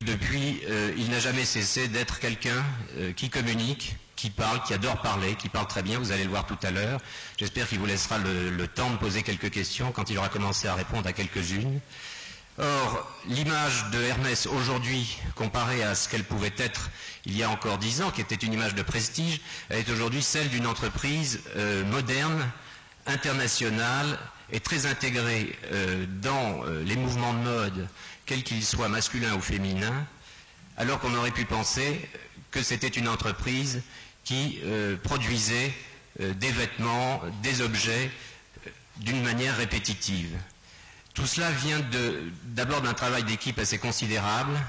Depuis, il n'a jamais cessé d'être quelqu'un qui communique, qui parle, qui adore parler, qui parle très bien, vous allez le voir tout à l'heure. J'espère qu'il vous laissera le temps de poser quelques questions quand il aura commencé à répondre à quelques-unes. Or, l'image de Hermès aujourd'hui, comparée à ce qu'elle pouvait être il y a encore 10 ans, qui était une image de prestige, elle est aujourd'hui celle d'une entreprise moderne, internationale et très intégrée dans les mouvements de mode, quels qu'ils soient masculins ou féminins, alors qu'on aurait pu penser que c'était une entreprise qui produisait des vêtements, des objets d'une manière répétitive. Tout cela vient d'abord d'un travail d'équipe assez considérable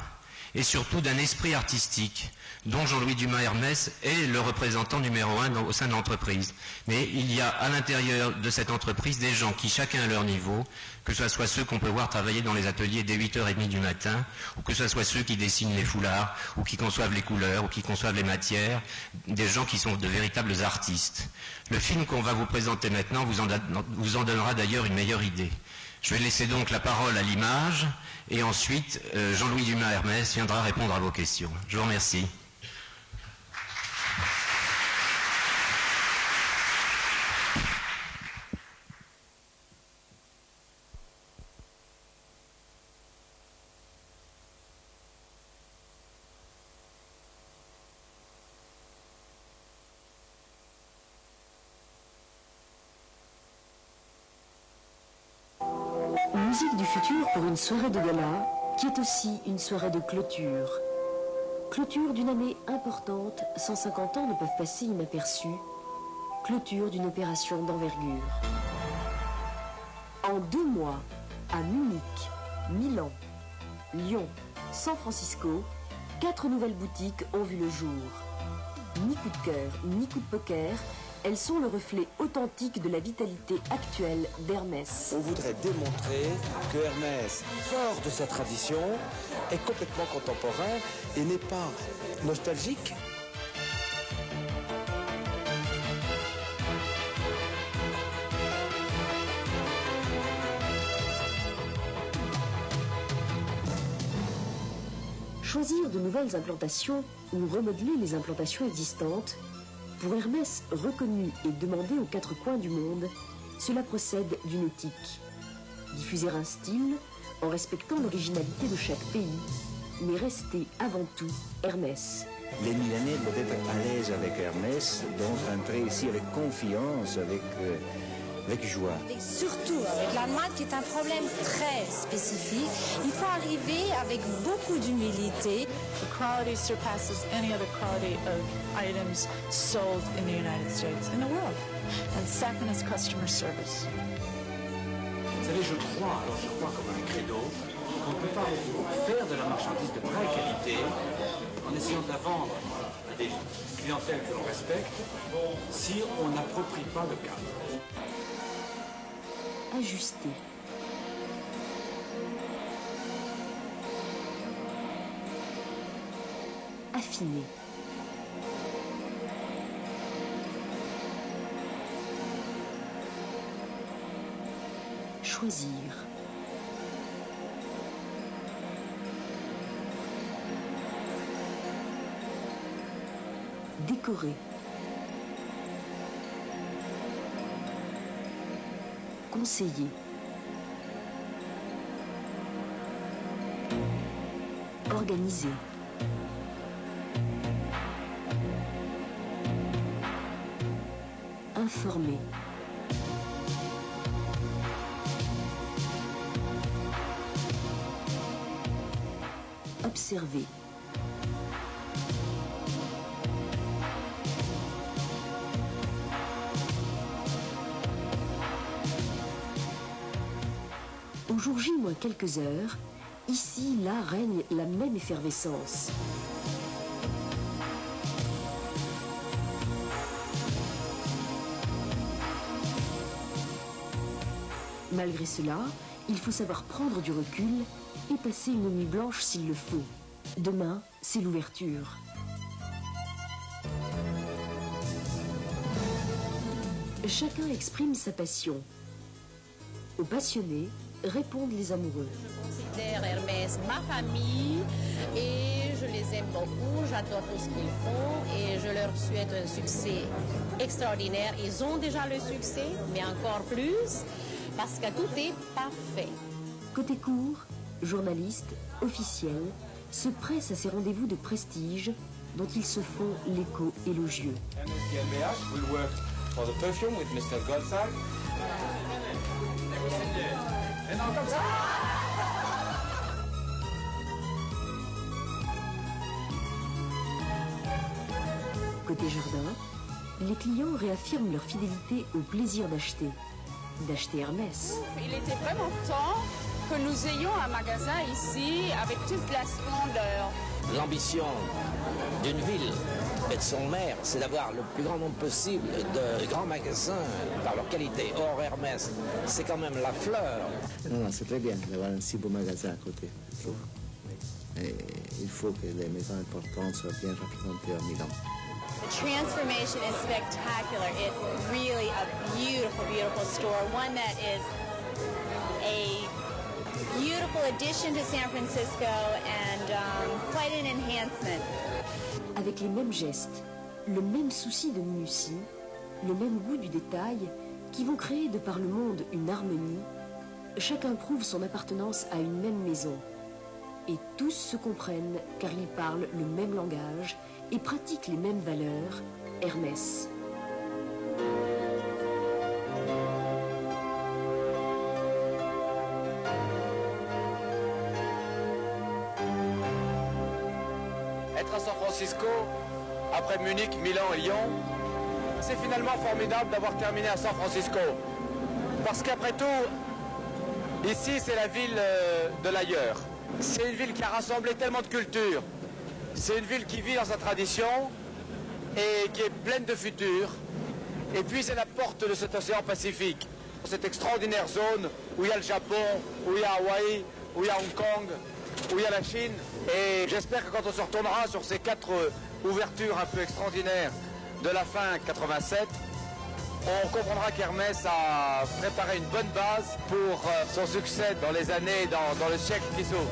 et surtout d'un esprit artistique dont Jean-Louis Dumas Hermès est le représentant numéro 1 au sein de l'entreprise. Mais il y a à l'intérieur de cette entreprise des gens qui, chacun à leur niveau, que ce soit ceux qu'on peut voir travailler dans les ateliers dès 8h30 du matin, ou que ce soit ceux qui dessinent les foulards, ou qui conçoivent les couleurs, ou qui conçoivent les matières, des gens qui sont de véritables artistes. Le film qu'on va vous présenter maintenant vous en donnera d'ailleurs une meilleure idée. Je vais laisser donc la parole à l'image et ensuite Jean-Louis Dumas Hermès viendra répondre à vos questions. Je vous remercie. Musique du futur pour une soirée de gala qui est aussi une soirée de clôture. Clôture d'une année importante, 150 ans ne peuvent passer inaperçus. Clôture d'une opération d'envergure. En 2 mois, à Munich, Milan, Lyon, San Francisco, 4 nouvelles boutiques ont vu le jour. Ni coup de cœur, ni coup de poker, elles sont le reflet authentique de la vitalité actuelle d'Hermès. On voudrait démontrer que Hermès, fort de sa tradition, est complètement contemporain et n'est pas nostalgique. Choisir de nouvelles implantations ou remodeler les implantations existantes, pour Hermès reconnu et demandé aux 4 coins du monde, cela procède d'une éthique. Diffuser un style en respectant l'originalité de chaque pays, mais rester avant tout Hermès. Les Milanais doivent être à l'aise avec Hermès, donc entrer ici avec confiance, avec joie. Et surtout avec l'Allemagne qui est un problème très spécifique, il faut arriver avec beaucoup d'humilité. The quality surpasses any other quality of items sold in the United States, in the world. And second is customer service. Vous savez, je crois comme un credo, qu'on ne peut pas faire de la marchandise de vraie qualité en essayant de la vendre à des clientèles que l'on respecte si on n'approprie pas le cadre. Ajuster. Affiner. Choisir. Décorer. Conseiller. Organiser. Informer. Observer. Au jour J moins quelques heures, ici, là, règne la même effervescence. Malgré cela, il faut savoir prendre du recul et passer une nuit blanche s'il le faut. Demain, c'est l'ouverture. Chacun exprime sa passion. Aux passionnés, répondent les amoureux. Je considère Hermès ma famille et je les aime beaucoup, j'adore tout ce qu'ils font et je leur souhaite un succès extraordinaire. Ils ont déjà le succès, mais encore plus, parce que tout est parfait. Côté court, journalistes, officiels, se pressent à ces rendez-vous de prestige dont ils se font l'écho élogieux. Ernest GmbH will work for the perfume with Mr. Goldsack. Côté jardin, les clients réaffirment leur fidélité au plaisir d'acheter Hermès. Il était vraiment temps que nous ayons un magasin ici avec toute la splendeur. L'ambition d'une ville et de son maire, c'est d'avoir le plus grand nombre possible de grands magasins par leur qualité. Or, Hermès, c'est quand même la fleur. Non, c'est très bien d'avoir un si beau magasin à côté, je trouve. Et il faut que les maisons importantes soient bien représentées à Milan. The transformation is spectacular. It's really a beautiful, beautiful store. One that is a beautiful addition to San Francisco and quite an enhancement. Avec les mêmes gestes, le même souci de minutie, le même goût du détail, qui vont créer de par le monde une harmonie, chacun prouve son appartenance à une même maison. Et tous se comprennent car ils parlent le même langage et pratiquent les mêmes valeurs, Hermès. Être à San Francisco, après Munich, Milan et Lyon, c'est finalement formidable d'avoir terminé à San Francisco. Parce qu'après tout, ici c'est la ville de l'ailleurs. C'est une ville qui a rassemblé tellement de cultures. C'est une ville qui vit dans sa tradition et qui est pleine de futur. Et puis c'est la porte de cet océan Pacifique. Cette extraordinaire zone où il y a le Japon, où il y a Hawaï, où il y a Hong Kong, où il y a la Chine. Et j'espère que quand on se retournera sur ces 4 ouvertures un peu extraordinaires de la fin 87, on comprendra qu'Hermès a préparé une bonne base pour son succès dans les années, dans le siècle qui s'ouvre.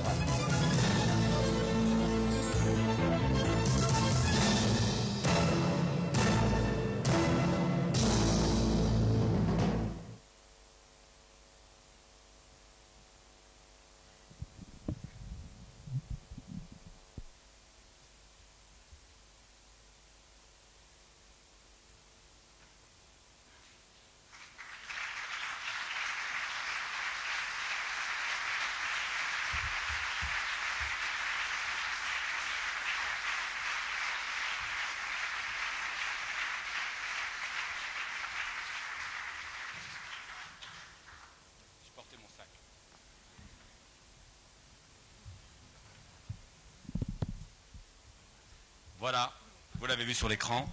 Voilà, vous l'avez vu sur l'écran,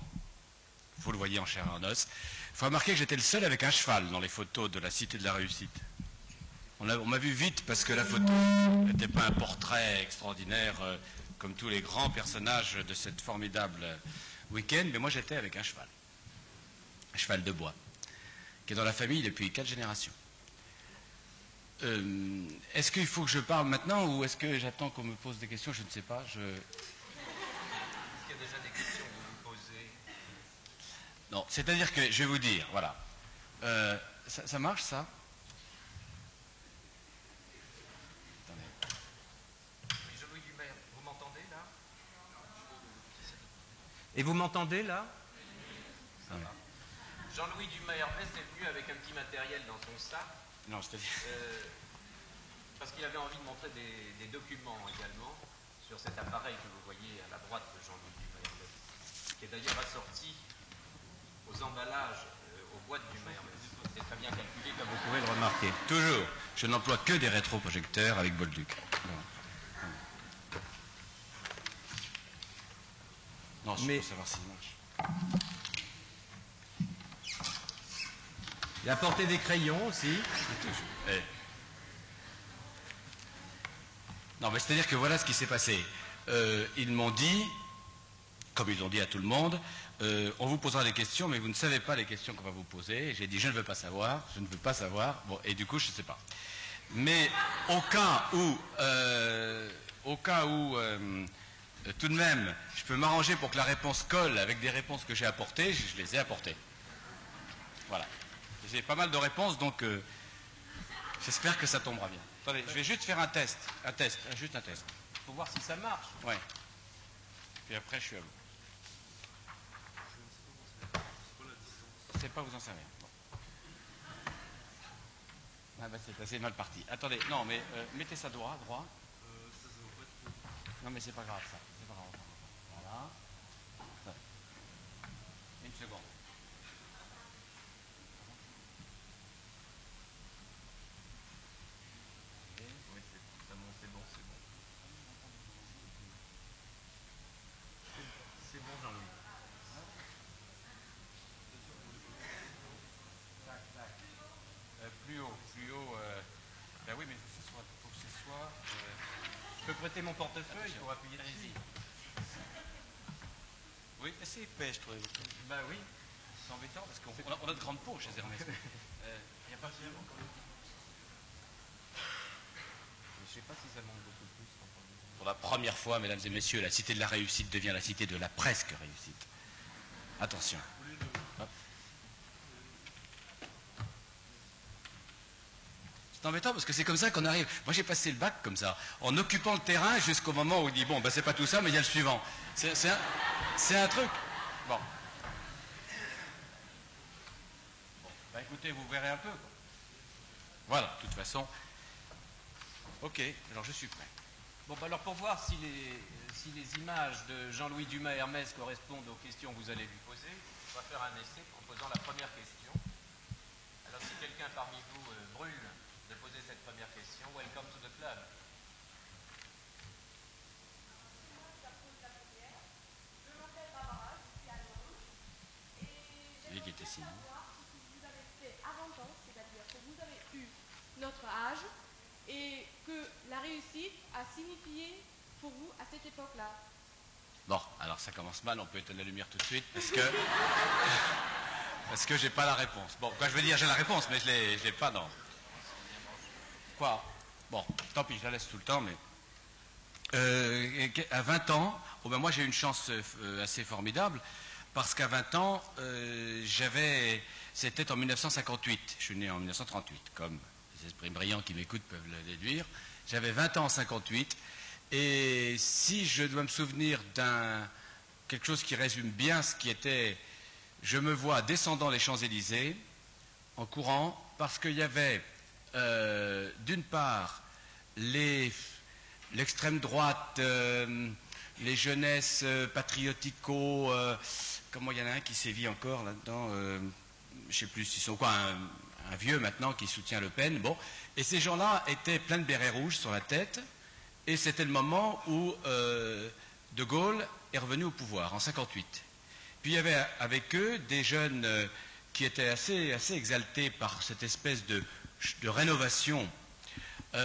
vous le voyez en chair et en os. Il faut remarquer que j'étais le seul avec un cheval dans les photos de la Cité de la Réussite. On m'a vu vite parce que la photo n'était pas un portrait extraordinaire comme tous les grands personnages de cette formidable week-end, mais moi j'étais avec un cheval de bois, qui est dans la famille depuis 4 générations. Est-ce qu'il faut que je parle maintenant ou est-ce que j'attends qu'on me pose des questions? Je ne sais pas. Déjà des questions que vous vous posez? Non, c'est-à-dire que je vais vous dire, voilà. Ça marche, ça? Attendez. Oui, Jean-Louis Dumaire, vous m'entendez là? Et vous m'entendez là? Ça va. Jean-Louis Dumaire est venu avec un petit matériel dans son sac. Non, c'est-à-dire... parce qu'il avait envie de montrer des documents également sur cet appareil que vous voyez à la droite de Jean-Louis Dumaire, qui est d'ailleurs assorti aux emballages, aux boîtes Dumaire. C'est très bien calculé comme vous pouvez le remarquer. Toujours. Je n'emploie que des rétroprojecteurs avec Bolduc. Non, je veux savoir s'il marche. Il a apporté des crayons aussi. Non, mais c'est-à-dire que voilà ce qui s'est passé. Ils m'ont dit, comme ils l'ont dit à tout le monde, on vous posera des questions, mais vous ne savez pas les questions qu'on va vous poser. Et j'ai dit, je ne veux pas savoir, je ne veux pas savoir. Bon, et du coup, je ne sais pas. Mais au cas où, tout de même, je peux m'arranger pour que la réponse colle avec des réponses que j'ai apportées, je les ai apportées. Voilà. J'ai pas mal de réponses, donc j'espère que ça tombera bien. Attendez, je vais juste faire un test, juste un test. Pour voir si ça marche. Ouais. Puis après, je suis à vous. Je ne sais pas vous en servir. Bon. Ah bah c'est assez mal parti. Attendez, non mais mettez ça droit. Non mais c'est pas grave ça. C'est pas grave. Voilà. Une seconde. Oui, c'est bon. C'est bon, Jean-Louis. Plus haut. Ben oui, mais il faut que ce soit. Je peux prêter mon portefeuille pour appuyer dessus. Oui, assez épais, je trouve. Ben oui, c'est embêtant parce qu'on a de grandes peaux chez Hermès. Il n'y a pas de encore. Je ne sais pas si ça manque beaucoup plus. Pour la première fois, mesdames et messieurs, la cité de la réussite devient la cité de la presque réussite. Attention. Hop. C'est embêtant parce que c'est comme ça qu'on arrive. Moi j'ai passé le bac comme ça, en occupant le terrain jusqu'au moment où il dit bon, ben c'est pas tout ça, mais il y a le suivant. C'est un truc. Bon. Ben écoutez, vous verrez un peu. Voilà, de toute façon. Ok, alors je suis prêt. Bon, bah alors pour voir si les images de Jean-Louis Dumas Hermès correspondent aux questions que vous allez lui poser, on va faire un essai en posant la première question. Alors si quelqu'un parmi vous brûle de poser cette première question, welcome to the club. C'est lui qui était signé. Vous avez fait avant temps, c'est-à-dire que vous avez eu notre âge et que la réussite a signifié pour vous à cette époque-là. Bon, alors ça commence mal, on peut éteindre la lumière tout de suite parce que j'ai pas la réponse. Bon, quoi, je veux dire, j'ai la réponse, mais je l'ai pas dans. Quoi? Bon, tant pis, je la laisse tout le temps, mais à 20 ans, oh ben moi j'ai eu une chance assez formidable parce qu'à 20 ans, c'était en 1958. Je suis né en 1938, comme les esprits brillants qui m'écoutent peuvent le déduire. J'avais 20 ans en 58. Et si je dois me souvenir quelque chose qui résume bien ce qui était, je me vois descendant les Champs-Élysées en courant parce qu'il y avait d'une part l'extrême droite, les jeunesses patriotico, comment il y en a un qui sévit encore là-dedans, je ne sais plus s'ils sont quoi, un vieux maintenant qui soutient Le Pen, bon, et ces gens-là étaient pleins de bérets rouges sur la tête. Et c'était le moment où De Gaulle est revenu au pouvoir, en 1958. Puis il y avait avec eux des jeunes qui étaient assez exaltés par cette espèce de rénovation. À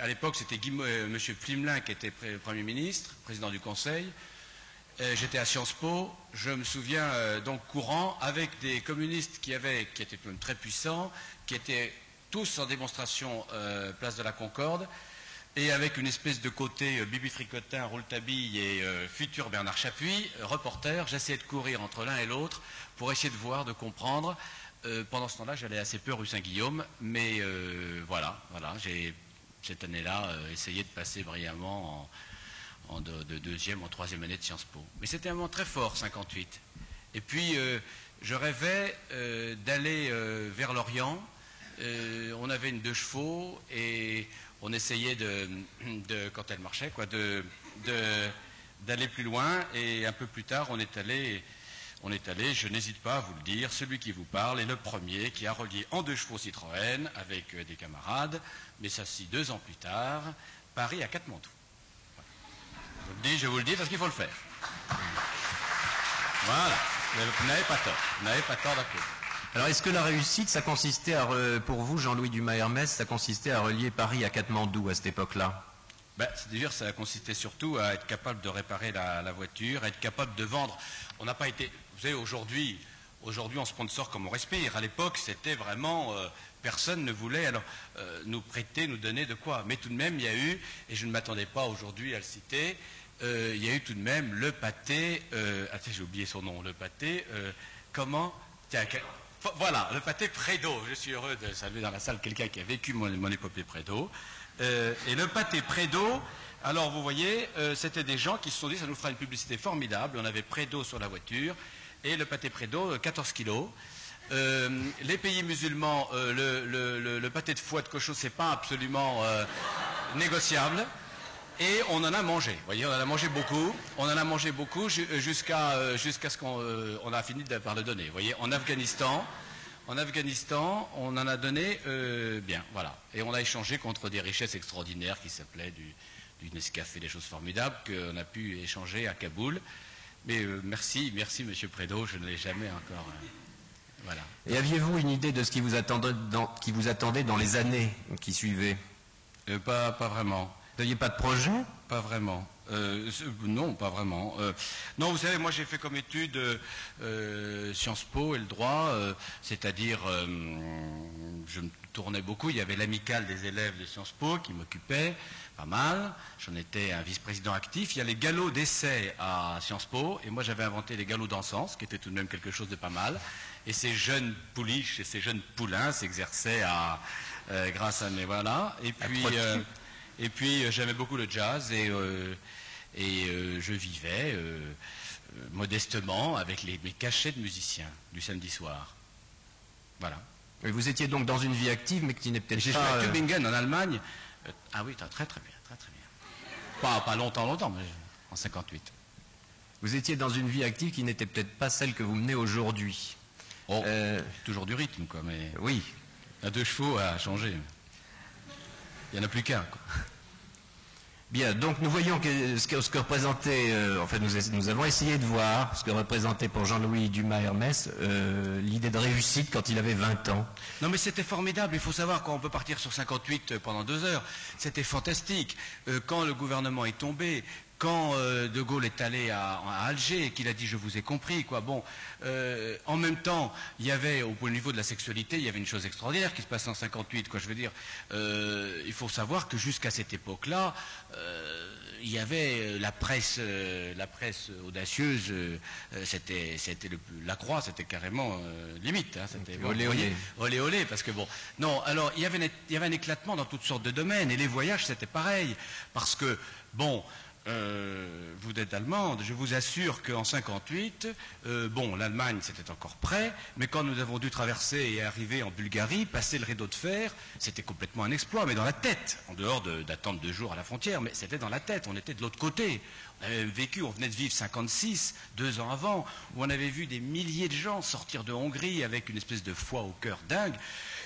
l'époque, c'était M. Flimelin qui était Premier ministre, président du Conseil. J'étais à Sciences Po, je me souviens donc courant avec des communistes qui étaient même très puissants, qui étaient tous en démonstration place de la Concorde, et avec une espèce de côté Bibi Fricotin, Rouletabille et futur Bernard Chapuis, reporter, j'essayais de courir entre l'un et l'autre pour essayer de voir, de comprendre. Pendant ce temps-là, j'allais assez peu rue Saint-Guillaume, mais voilà, j'ai cette année-là essayé de passer brillamment de deuxième en troisième année de Sciences Po. Mais c'était un moment très fort, 58. Et puis, je rêvais d'aller vers l'Orient. On avait une 2 chevaux et on essayait quand elle marchait, quoi, d'aller plus loin. Et un peu plus tard, on est allé, je n'hésite pas à vous le dire, celui qui vous parle est le premier qui a relié en 2 chevaux Citroën avec des camarades, mais ça c'est 2 ans plus tard, Paris à Katmandou. Je vous le dis parce qu'il faut le faire. Voilà, vous n'avez pas tort d'appeler. Alors, est-ce que la réussite, ça consistait pour vous, Jean-Louis Dumas Hermès, ça consistait à relier Paris à Katmandou à cette époque-là? C'est-à-dire, ça consistait surtout à être capable de réparer la voiture, à être capable de vendre. On n'a pas été... Vous savez, aujourd'hui, on sponsor comme on respire. À l'époque, c'était vraiment personne ne voulait alors nous prêter, nous donner de quoi. Mais tout de même, il y a eu, et je ne m'attendais pas aujourd'hui à le citer, il y a eu tout de même le pâté, attends, j'ai oublié son nom, le pâté, comment, tiens, voilà, le pâté Prédo. Je suis heureux de saluer dans la salle quelqu'un qui a vécu mon épopée Prédo. Et le pâté Prédo, alors vous voyez, c'était des gens qui se sont dit, ça nous fera une publicité formidable. On avait Prédo sur la voiture, et le pâté Prédo, 14 kilos. Les pays musulmans, le pâté de foie de cochon, c'est pas absolument négociable. Et on en a mangé, vous voyez, on en a mangé beaucoup. On en a mangé beaucoup jusqu'à ce qu'on a fini par le donner. Vous voyez, en Afghanistan, on en a donné bien, voilà. Et on a échangé contre des richesses extraordinaires qui s'appelaient du Nescafé, des choses formidables qu'on a pu échanger à Kaboul. Mais merci, Monsieur Prédo, je ne l'ai jamais encore. Voilà. Et aviez-vous une idée de ce qui vous attendait dans les années qui suivaient? Pas vraiment. Vous n'aviez pas de projet? Pas vraiment. Non, pas vraiment. Non, vous savez, moi j'ai fait comme étude Sciences Po et le droit, c'est-à-dire je me tournais beaucoup. Il y avait l'amicale des élèves de Sciences Po qui m'occupait pas mal. J'en étais un vice-président actif. Il y a les galops d'essai à Sciences Po, et moi j'avais inventé les galops d'encens, qui était tout de même quelque chose de pas mal. Et ces jeunes pouliches et ces jeunes poulains s'exerçaient grâce à mes voilà. Et puis j'aimais beaucoup le jazz et je vivais modestement avec mes cachets de musiciens du samedi soir. Voilà. Et vous étiez donc dans une vie active, mais qui n'est peut-être pas... J'ai joué à Tübingen en Allemagne. Ah oui, très très bien, très très bien. Pas longtemps, mais en 58. Vous étiez dans une vie active qui n'était peut-être pas celle que vous menez aujourd'hui. Oh, toujours du rythme, quoi, mais... Oui. À 2 chevaux à changer. Il n'y en a plus qu'un, quoi. Bien, donc nous voyons ce que représentait, nous avons essayé de voir ce que représentait pour Jean-Louis Dumas Hermès l'idée de réussite quand il avait 20 ans. Non mais c'était formidable, il faut savoir qu'on peut partir sur 58 pendant 2 heures, c'était fantastique. Quand le gouvernement est tombé, quand De Gaulle est allé à Alger et qu'il a dit je vous ai compris, quoi. Bon, en même temps, il y avait au niveau de la sexualité, il y avait une chose extraordinaire qui se passait en 58, quoi. Je veux dire, il faut savoir que jusqu'à cette époque-là, il y avait la presse audacieuse, c'était la Croix, c'était carrément limite, hein, c'était olé olé, parce que bon, non, alors il y avait un éclatement dans toutes sortes de domaines, et les voyages c'était pareil, parce que bon. Vous êtes allemande, je vous assure qu'en 58, l'Allemagne c'était encore prêt, mais quand nous avons dû traverser et arriver en Bulgarie, passer le rideau de fer, c'était complètement un exploit, mais dans la tête, en dehors d'attendre 2 jours à la frontière, mais c'était dans la tête, on était de l'autre côté. On avait vécu, on venait de vivre 56, 2 ans avant, où on avait vu des milliers de gens sortir de Hongrie avec une espèce de foi au cœur dingue.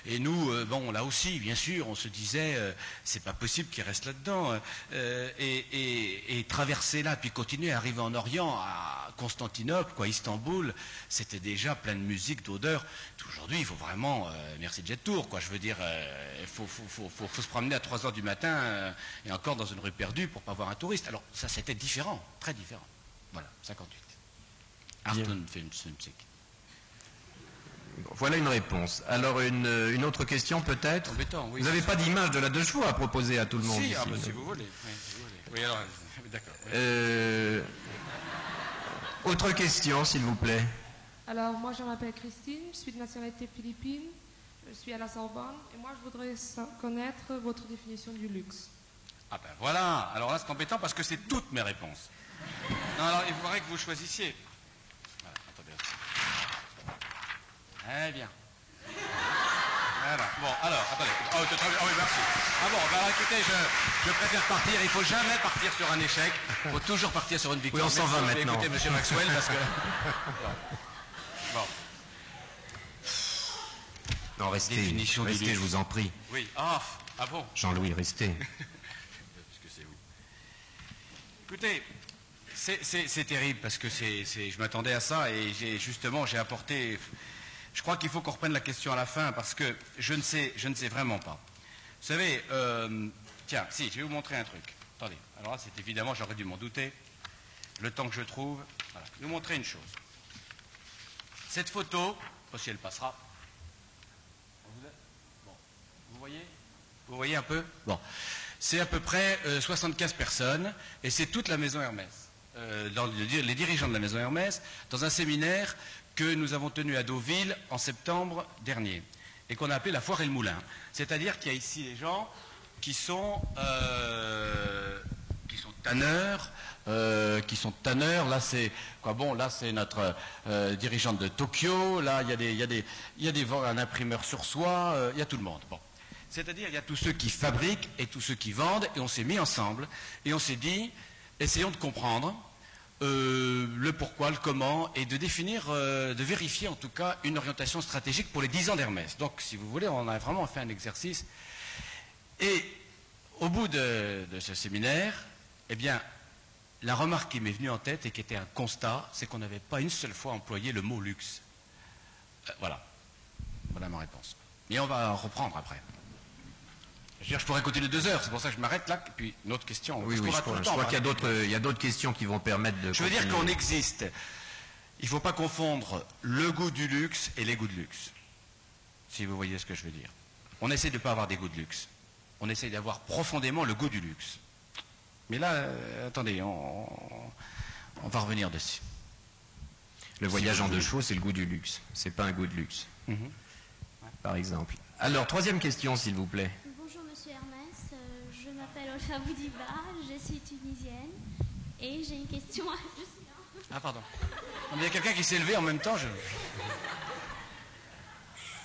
Et nous, là aussi, bien sûr, on se disait, c'est pas possible qu'ils restent là-dedans. Et traverser là, puis continuer à arriver en Orient, à Constantinople, Istanbul, c'était déjà plein de musique, d'odeurs. Aujourd'hui, il faut vraiment, merci Jet Tour, quoi. Je veux dire, il faut se promener à 3 heures du matin, et encore dans une rue perdue pour pas voir un touriste. Alors ça, c'était différent, très différent. Voilà, 58. Arton fait une musique. Voilà une réponse. Alors une autre question peut-être. Oui, vous n'avez pas d'image de la 2 chevaux à proposer à tout le monde si, ici. Si vous voulez. Oui, alors, d'accord. Autre question, s'il vous plaît. Alors, moi, je m'appelle Christine, je suis de nationalité philippine, je suis à la Sorbonne, et moi, je voudrais connaître votre définition du luxe. Ah ben voilà, alors là, c'est embêtant parce que c'est toutes mes réponses. Non, alors, il faudrait que vous choisissiez. Voilà, attendez. Eh bien. Voilà. Bon, alors, attendez. Oh, oui, merci. Ah bon, bah écoutez, je préfère partir. Il ne faut jamais partir sur un échec. Il faut toujours partir sur une victoire. Oui, on s'en va maintenant. Écoutez, M. Maxwell, parce que... Bon. Non, restez, je vous en prie. Oui. Ah bon. Jean-Louis, restez. Parce que c'est vous. Écoutez, c'est terrible, parce que je m'attendais à ça, et j'ai apporté... Je crois qu'il faut qu'on reprenne la question à la fin, parce que je ne sais vraiment pas. Vous savez, tiens, si, je vais vous montrer un truc. Attendez, alors là, c'est évidemment, j'aurais dû m'en douter. Le temps que je trouve, voilà. Je vais vous montrer une chose. Cette photo, je ne sais pas si elle passera. Bon. Vous voyez un peu? Bon. C'est à peu près 75 personnes, et c'est toute la maison Hermès. Les dirigeants de la maison Hermès, dans un séminaire que nous avons tenu à Deauville en septembre dernier, et qu'on a appelé la foire et le moulin. C'est-à-dire qu'il y a ici des gens qui sont tanneurs, là c'est quoi? Bon, là c'est notre dirigeante de Tokyo, là il y a un imprimeur sur soie, il y a tout le monde. Bon. C'est-à-dire il y a tous ceux qui fabriquent et tous ceux qui vendent, et on s'est mis ensemble et on s'est dit, essayons de comprendre le pourquoi, le comment, et de définir, de vérifier en tout cas une orientation stratégique pour les 10 ans d'Hermès. Donc si vous voulez, on a vraiment fait un exercice. Et au bout de ce séminaire, eh bien, la remarque qui m'est venue en tête et qui était un constat, c'est qu'on n'avait pas une seule fois employé le mot luxe. Voilà. Voilà ma réponse. Et on va reprendre après. Je pourrais continuer 2 heures, c'est pour ça que je m'arrête là. Et puis, une autre question. Oui, je crois qu'il y a d'autres questions qui vont permettre de... Je veux dire qu'on existe. Il ne faut pas confondre le goût du luxe et les goûts de luxe. Si vous voyez ce que je veux dire. On essaie de ne pas avoir des goûts de luxe. On essaie d'avoir profondément le goût du luxe. Mais là, attendez, on va revenir dessus. Le voyage en 2 chevaux, c'est le goût du luxe. C'est pas un goût de luxe. Par exemple. Alors, 3e question, s'il vous plaît. Bonjour, monsieur Hermès. Je m'appelle Olfa Boudiba, je suis tunisienne. Et j'ai une question à... Ah, pardon. Il y a quelqu'un qui s'est levé en même temps,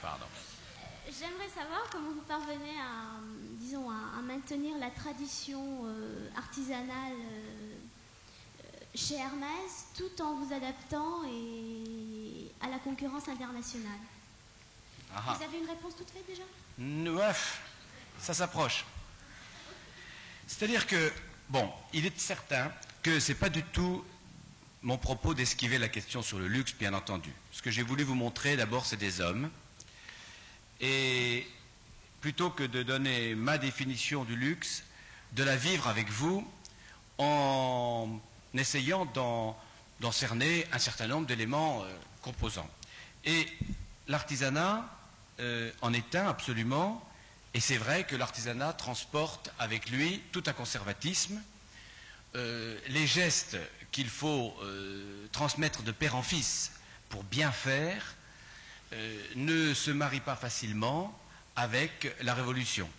Pardon. J'aimerais savoir comment vous parvenez à maintenir la tradition artisanale chez Hermès tout en vous adaptant à la concurrence internationale. Vous avez une réponse toute faite déjà? Ça s'approche. C'est-à-dire que, bon, il est certain que ce n'est pas du tout mon propos d'esquiver la question sur le luxe, bien entendu. Ce que j'ai voulu vous montrer, d'abord, c'est des hommes. Et plutôt que de donner ma définition du luxe, de la vivre avec vous en essayant d'en cerner un certain nombre d'éléments composants. Et l'artisanat en est un absolument, et c'est vrai que l'artisanat transporte avec lui tout un conservatisme. Les gestes qu'il faut transmettre de père en fils pour bien faire ne se marient pas facilement avec la Révolution.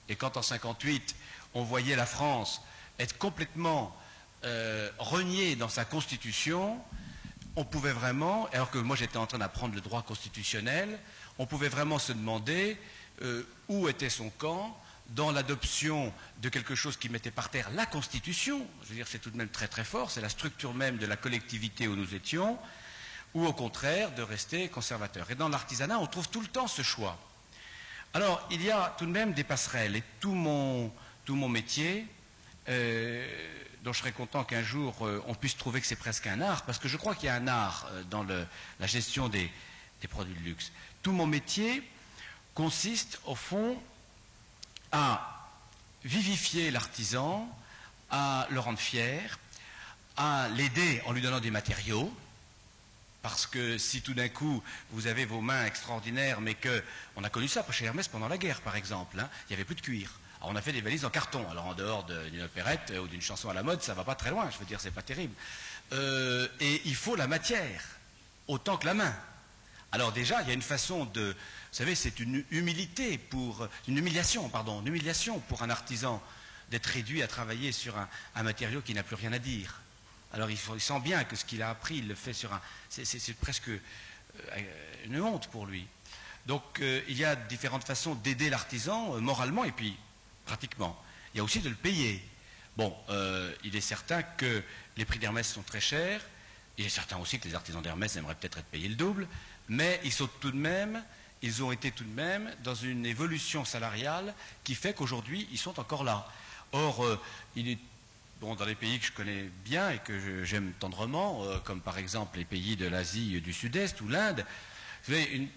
Et quand en 1958, on voyait la France être complètement reniée dans sa constitution, on pouvait vraiment, alors que moi j'étais en train d'apprendre le droit constitutionnel, on pouvait vraiment se demander où était son camp dans l'adoption de quelque chose qui mettait par terre la Constitution. Je veux dire, c'est tout de même très très fort, c'est la structure même de la collectivité où nous étions, ou au contraire de rester conservateur. Et dans l'artisanat, on trouve tout le temps ce choix. Alors, il y a tout de même des passerelles, et tout mon métier, dont je serais content qu'un jour on puisse trouver que c'est presque un art, parce que je crois qu'il y a un art dans la gestion des produits de luxe. Tout mon métier consiste, au fond, à vivifier l'artisan, à le rendre fier, à l'aider en lui donnant des matériaux, parce que si tout d'un coup vous avez vos mains extraordinaires, mais que, on a connu ça chez Hermès pendant la guerre par exemple, hein, il n'y avait plus de cuir. Alors on a fait des valises en carton, alors en dehors d'une opérette ou d'une chanson à la mode, ça ne va pas très loin, je veux dire, c'est pas terrible. Et il faut la matière, autant que la main. Alors déjà, il y a une façon de... Vous savez, c'est une humiliation pour un artisan d'être réduit à travailler sur un matériau qui n'a plus rien à dire. Alors il sent bien que ce qu'il a appris, il le fait sur un... C'est presque une honte pour lui. Donc il y a différentes façons d'aider l'artisan, moralement et puis pratiquement. Il y a aussi de le payer. Bon, il est certain que les prix d'Hermès sont très chers. Il est certain aussi que les artisans d'Hermès aimeraient peut-être être payés le double, mais ils ont été tout de même dans une évolution salariale qui fait qu'aujourd'hui, ils sont encore là. Or, il est dans les pays que je connais bien et que j'aime tendrement, comme par exemple les pays de l'Asie du Sud-Est ou l'Inde, vous savez,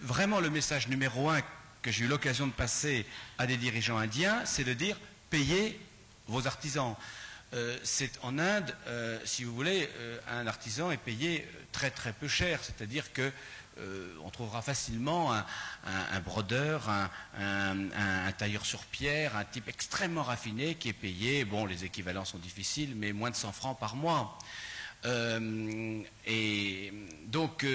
vraiment le message numéro 1 que j'ai eu l'occasion de passer à des dirigeants indiens, c'est de dire « payez vos artisans ». En Inde, si vous voulez, un artisan est payé très très peu cher, c'est-à-dire que on trouvera facilement un brodeur, un tailleur sur pierre, un type extrêmement raffiné qui est payé, bon, les équivalents sont difficiles, mais moins de 100 francs par mois. Et donc,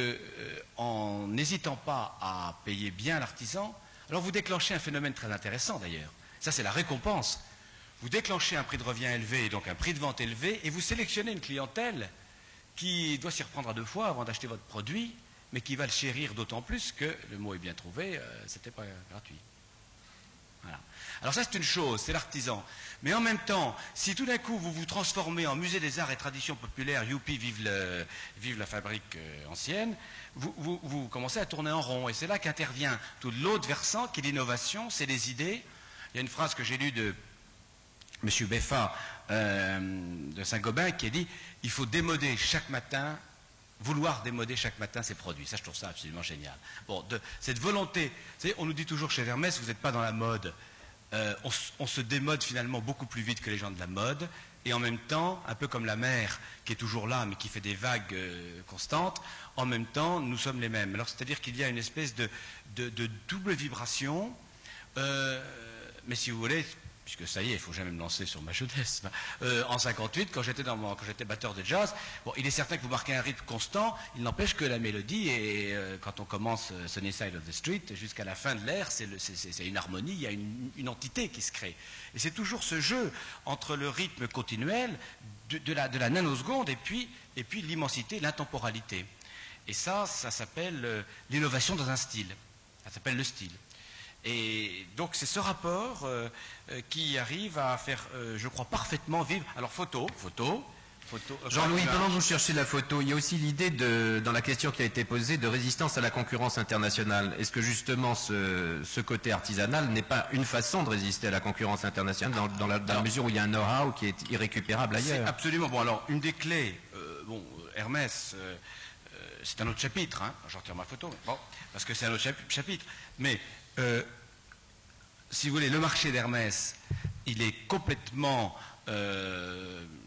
en n'hésitant pas à payer bien l'artisan, alors vous déclenchez un phénomène très intéressant d'ailleurs. Ça, c'est la récompense. Vous déclenchez un prix de revient élevé, donc un prix de vente élevé, et vous sélectionnez une clientèle qui doit s'y reprendre à 2 fois avant d'acheter votre produit, mais qui va le chérir d'autant plus que, le mot est bien trouvé, c'était pas gratuit. Voilà. Alors ça, c'est une chose, c'est l'artisan. Mais en même temps, si tout d'un coup vous vous transformez en musée des arts et traditions populaires, youpi, vive la fabrique ancienne, vous commencez à tourner en rond. Et c'est là qu'intervient tout l'autre versant, qui est l'innovation, c'est les idées. Il y a une phrase que j'ai lue de M. Beffa de Saint-Gobain qui a dit « Il faut démoder chaque matin, vouloir démoder chaque matin ses produits ». Ça, je trouve ça absolument génial. Bon, cette volonté, vous savez, on nous dit toujours chez Hermès, vous n'êtes pas dans la mode. On se démode finalement beaucoup plus vite que les gens de la mode. Et en même temps, un peu comme la mer qui est toujours là, mais qui fait des vagues constantes, en même temps, nous sommes les mêmes. Alors, c'est-à-dire qu'il y a une espèce de double vibration. Mais si vous voulez, puisque ça y est, il ne faut jamais me lancer sur ma jeunesse. En 58, quand j'étais batteur de jazz, bon, il est certain que vous marquez un rythme constant, il n'empêche que la mélodie, et quand on commence Sunny Side of the Street, jusqu'à la fin de l'air, c'est une harmonie, il y a une entité qui se crée. Et c'est toujours ce jeu entre le rythme continuel de la nanoseconde et puis l'immensité, l'intemporalité. Et ça s'appelle l'innovation dans un style. Ça s'appelle le style. Et donc c'est ce rapport qui arrive à faire, je crois, parfaitement vivre. Alors photo. Jean-Louis, pendant que vous cherchez la photo, il y a aussi l'idée dans la question qui a été posée de résistance à la concurrence internationale. Est-ce que justement ce côté artisanal n'est pas une façon de résister à la concurrence internationale dans la mesure où il y a un know-how qui est irrécupérable ailleurs? Absolument. Bon, alors une des clés, Hermès, c'est un autre chapitre, hein. J'en retire ma photo, bon, parce que c'est un autre chapitre. Mais si vous voulez, le marché d'Hermès, il est complètement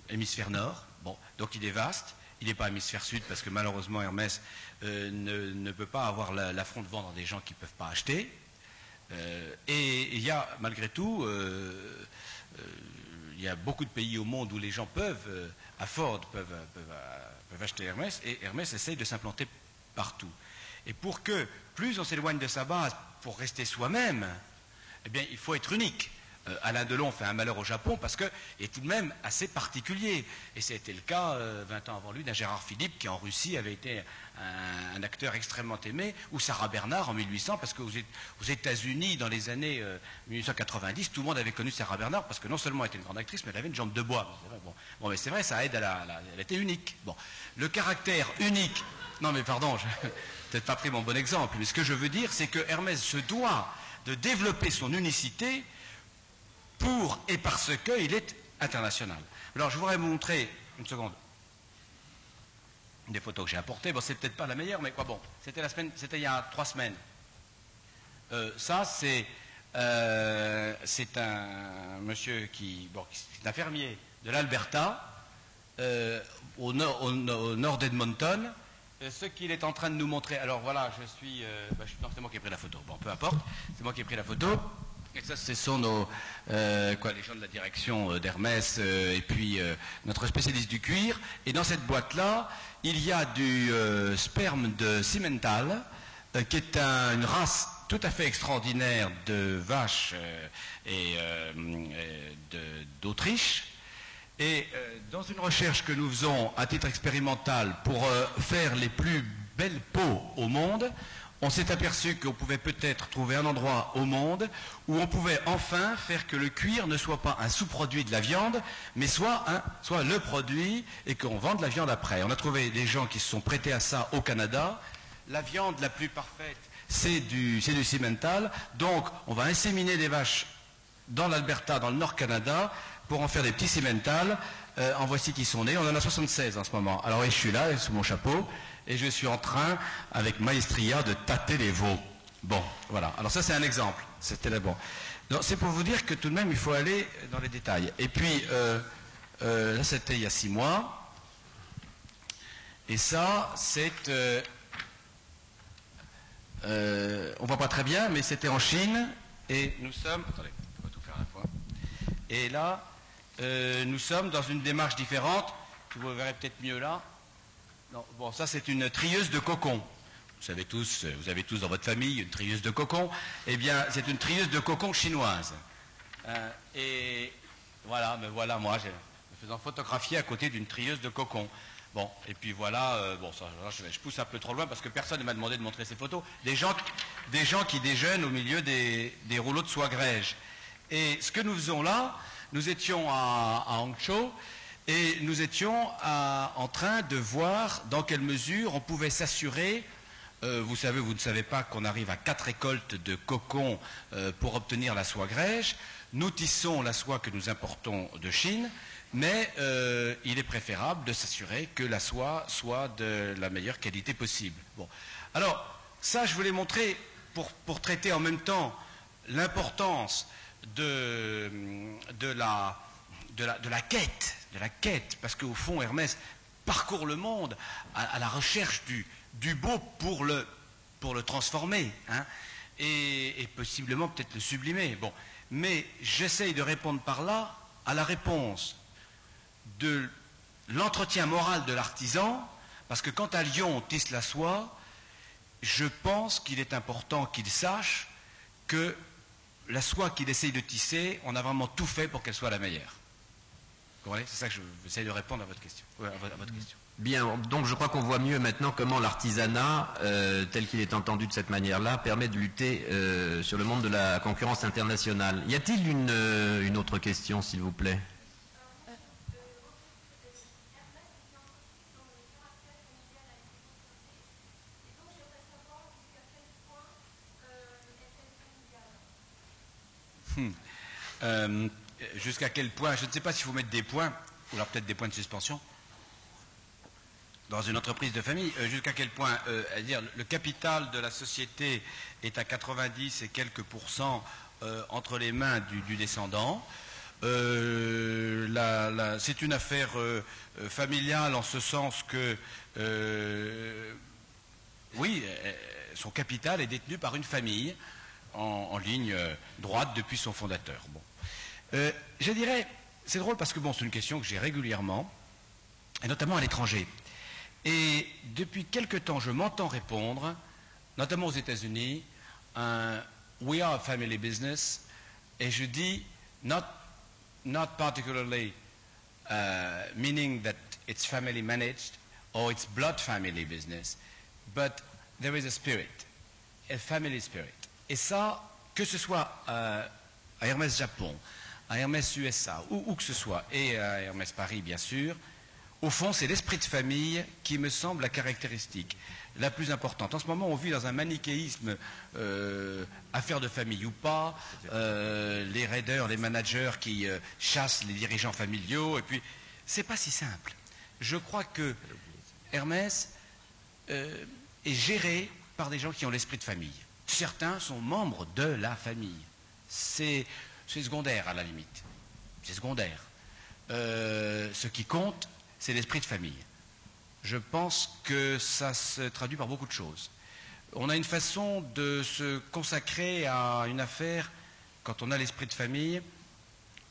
hémisphère nord, bon, donc il est vaste, il n'est pas hémisphère sud, parce que malheureusement Hermès ne peut pas avoir l'affront de vendre à des gens qui ne peuvent pas acheter. Et il y a, malgré tout, il y a beaucoup de pays au monde où les gens peuvent acheter Hermès, et Hermès essaye de s'implanter partout. Et pour que plus on s'éloigne de sa base, pour rester soi-même, eh bien, il faut être unique. Alain Delon fait un malheur au Japon parce qu'il est tout de même assez particulier. Et c'était le cas, 20 ans avant lui, d'un Gérard Philippe qui en Russie avait été un acteur extrêmement aimé, ou Sarah Bernard en 1800, parce qu'aux États-Unis, dans les années 1890, tout le monde avait connu Sarah Bernard parce que non seulement elle était une grande actrice, mais elle avait une jambe de bois. Bon, mais c'est vrai, ça aide elle était unique. Bon, le caractère unique. Non, mais pardon, je n'ai peut-être pas pris mon bon exemple, mais ce que je veux dire, c'est que Hermès se doit de développer son unicité pour et parce qu'il est international. Alors, je voudrais vous montrer, une seconde, des photos que j'ai apportées. Bon, c'est peut-être pas la meilleure, mais quoi, bon, c'était il y a 3 semaines. Ça, c'est un monsieur qui est un fermier de l'Alberta, au nord d'Edmonton. Ce qu'il est en train de nous montrer, alors voilà, non, c'est moi qui ai pris la photo, bon, peu importe, c'est moi qui ai pris la photo, et ça, ce sont les gens de la direction d'Hermès, et puis notre spécialiste du cuir, et dans cette boîte-là, il y a du sperme de Simmental, qui est une race tout à fait extraordinaire de vaches et d'Autriche. Et dans une recherche que nous faisons à titre expérimental pour faire les plus belles peaux au monde, on s'est aperçu qu'on pouvait peut-être trouver un endroit au monde où on pouvait enfin faire que le cuir ne soit pas un sous-produit de la viande, mais soit le produit et qu'on vende la viande après. On a trouvé des gens qui se sont prêtés à ça au Canada. La viande la plus parfaite, c'est du Simmental. Donc on va inséminer des vaches dans l'Alberta, dans le Nord Canada, pour en faire des petits Simmental. En voici qui sont nés. On en a 76 en ce moment. Alors je suis là, sous mon chapeau, et je suis en train, avec maestria, de tâter les veaux. Bon, voilà. Alors ça, c'est un exemple. C'était là bon. C'est pour vous dire que tout de même, il faut aller dans les détails. Et puis, là, c'était il y a 6 mois. Et ça, c'est on voit pas très bien, mais c'était en Chine, et nous sommes... Attendez, on va tout faire à la fois. Et là, nous sommes dans une démarche différente, vous verrez peut-être mieux là. Non, bon, ça c'est une trieuse de cocon. Vous avez tous dans votre famille une trieuse de cocon. Eh bien, c'est une trieuse de cocon chinoise. Et voilà, me voilà moi, me faisant photographier à côté d'une trieuse de cocon. Bon, et puis voilà, bon, ça, je pousse un peu trop loin parce que personne ne m'a demandé de montrer ces photos. Des gens qui déjeunent au milieu des rouleaux de soie grège. Et ce que nous faisons là, nous étions à Hangzhou et nous étions en train de voir dans quelle mesure on pouvait s'assurer. Vous ne savez pas qu'on arrive à 4 récoltes de cocon pour obtenir la soie grège. Nous tissons la soie que nous importons de Chine, mais il est préférable de s'assurer que la soie soit de la meilleure qualité possible. Bon. Alors, ça, je voulais montrer pour traiter en même temps l'importance de la quête, parce qu'au fond, Hermès parcourt le monde à la recherche du beau pour le transformer, hein, et possiblement peut-être le sublimer. Bon. Mais j'essaye de répondre par là à la réponse de l'entretien moral de l'artisan, parce que quand à Lyon on tisse la soie, je pense qu'il est important qu'il sache que la soie qu'il essaye de tisser, on a vraiment tout fait pour qu'elle soit la meilleure. Vous comprenez ? C'est ça que j'essaie de répondre à votre question. Bien, donc je crois qu'on voit mieux maintenant comment l'artisanat, tel qu'il est entendu de cette manière-là, permet de lutter sur le monde de la concurrence internationale. Y a-t-il une autre question, s'il vous plaît ? Jusqu'à quel point, je ne sais pas s'il faut mettre des points, ou alors peut-être des points de suspension, dans une entreprise de famille, jusqu'à quel point, dire, le capital de la société est à 90 et quelques pourcents entre les mains du descendant. C'est une affaire familiale en ce sens que, oui, son capital est détenu par une famille en ligne droite depuis son fondateur. Bon. Je dirais, c'est drôle parce que bon, c'est une question que j'ai régulièrement, et notamment à l'étranger. Et depuis quelque temps, je m'entends répondre, notamment aux États-Unis, we are a family business, et je dis not particularly meaning that it's family managed or it's blood family business, but there is a spirit, a family spirit. Et ça, que ce soit à Hermès Japon, à Hermès USA, où que ce soit, et à Hermès Paris bien sûr, au fond c'est l'esprit de famille qui me semble la caractéristique la plus importante. En ce moment on vit dans un manichéisme, affaire de famille ou pas, les raiders, les managers qui chassent les dirigeants familiaux, et puis c'est pas si simple. Je crois que Hermès est géré par des gens qui ont l'esprit de famille. Certains sont membres de la famille. C'est secondaire à la limite. C'est secondaire. Ce qui compte, c'est l'esprit de famille. Je pense que ça se traduit par beaucoup de choses. On a une façon de se consacrer à une affaire, quand on a l'esprit de famille,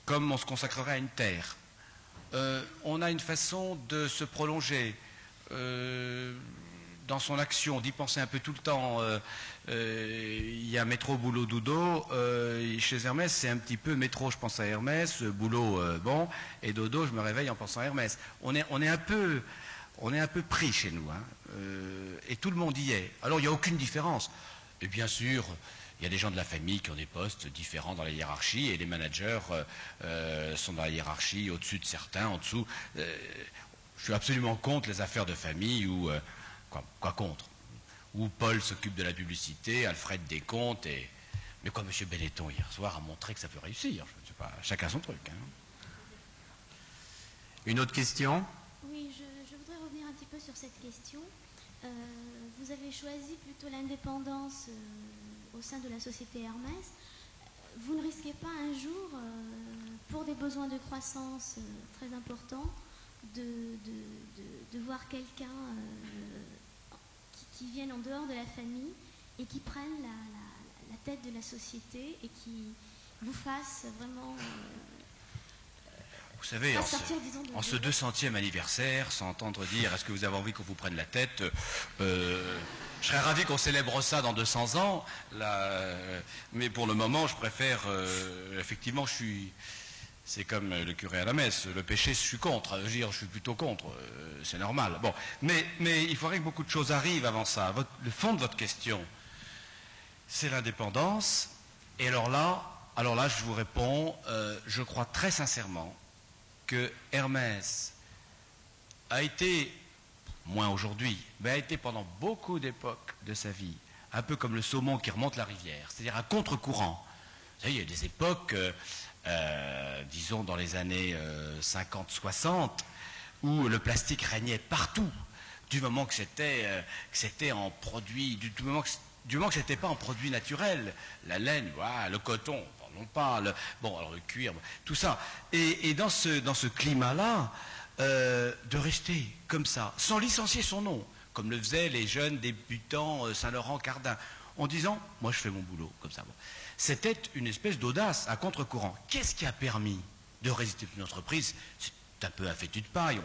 comme on se consacrerait à une terre. On a une façon de se prolonger dans son action, d'y penser un peu tout le temps. Il y a métro, boulot, dodo. Chez Hermès, c'est un petit peu métro, je pense à Hermès, boulot, bon, et dodo, je me réveille en pensant à Hermès. On est un peu pris chez nous, hein, et tout le monde y est. Alors il n'y a aucune différence. Et bien sûr, il y a des gens de la famille qui ont des postes différents dans la hiérarchie, et les managers sont dans la hiérarchie au-dessus de certains, en dessous. Je suis absolument contre les affaires de famille ou quoi contre, où Paul s'occupe de la publicité, Alfred des comptes, mais quoi, M. Benetton hier soir a montré que ça peut réussir. Je ne sais pas, chacun son truc. Hein. Une autre question ? Oui, je voudrais revenir un petit peu sur cette question. Vous avez choisi plutôt l'indépendance au sein de la société Hermès. Vous ne risquez pas un jour, pour des besoins de croissance très importants, de voir quelqu'un qui vienne en dehors de la famille et qui prennent la tête de la société et qui vous fassent vraiment... Vous savez, en ce 200e anniversaire, sans entendre dire « est-ce que vous avez envie qu'on vous prenne la tête ?» je serais ravi qu'on célèbre ça dans 200 ans, mais pour le moment, je préfère... effectivement, c'est comme le curé à la messe, le péché, je suis contre, je suis plutôt contre, c'est normal. Bon, mais il faudrait que beaucoup de choses arrivent avant ça. Le fond de votre question, c'est l'indépendance, et alors là, je vous réponds, je crois très sincèrement que Hermès a été, moins aujourd'hui, mais a été pendant beaucoup d'époques de sa vie, un peu comme le saumon qui remonte la rivière, c'est-à-dire à contre-courant. Vous savez, il y a des époques, disons dans les années 50-60, où le plastique régnait partout, du moment que c'était en produit, du moment que c'était pas en produit naturel, la laine, voilà, le coton, non pas, alors le cuir, tout ça. Et dans ce climat-là, de rester comme ça, sans licencier son nom, comme le faisaient les jeunes débutants Saint-Laurent-Cardin, en disant, moi je fais mon boulot, comme ça. Bon. C'était une espèce d'audace à contre-courant. Qu'est-ce qui a permis de résister une entreprise? C'est un peu un fétu de paille,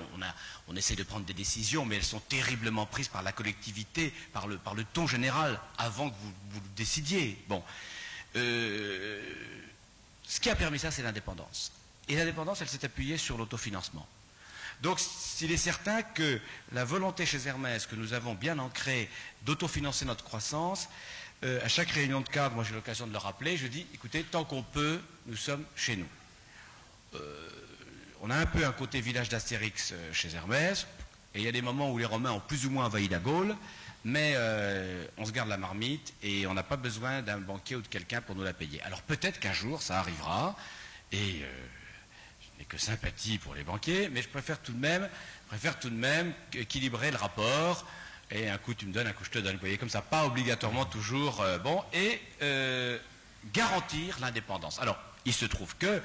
on essaie de prendre des décisions, mais elles sont terriblement prises par la collectivité, par le ton général, avant que vous le décidiez. Bon. Ce qui a permis ça, c'est l'indépendance. Et l'indépendance, elle s'est appuyée sur l'autofinancement. Donc, il est certain que la volonté chez Hermès, que nous avons bien ancrée, d'autofinancer notre croissance, à chaque réunion de cadre, moi j'ai l'occasion de le rappeler, je dis, écoutez, tant qu'on peut, nous sommes chez nous. On a un peu un côté village d'Astérix chez Hermès, et il y a des moments où les Romains ont plus ou moins envahi la Gaule, mais on se garde la marmite et on n'a pas besoin d'un banquier ou de quelqu'un pour nous la payer. Alors peut-être qu'un jour ça arrivera, et je n'ai que sympathie pour les banquiers, mais je préfère tout de même équilibrer le rapport, et un coup tu me donnes, un coup je te donne, vous voyez, comme ça, pas obligatoirement toujours et garantir l'indépendance. Alors, il se trouve que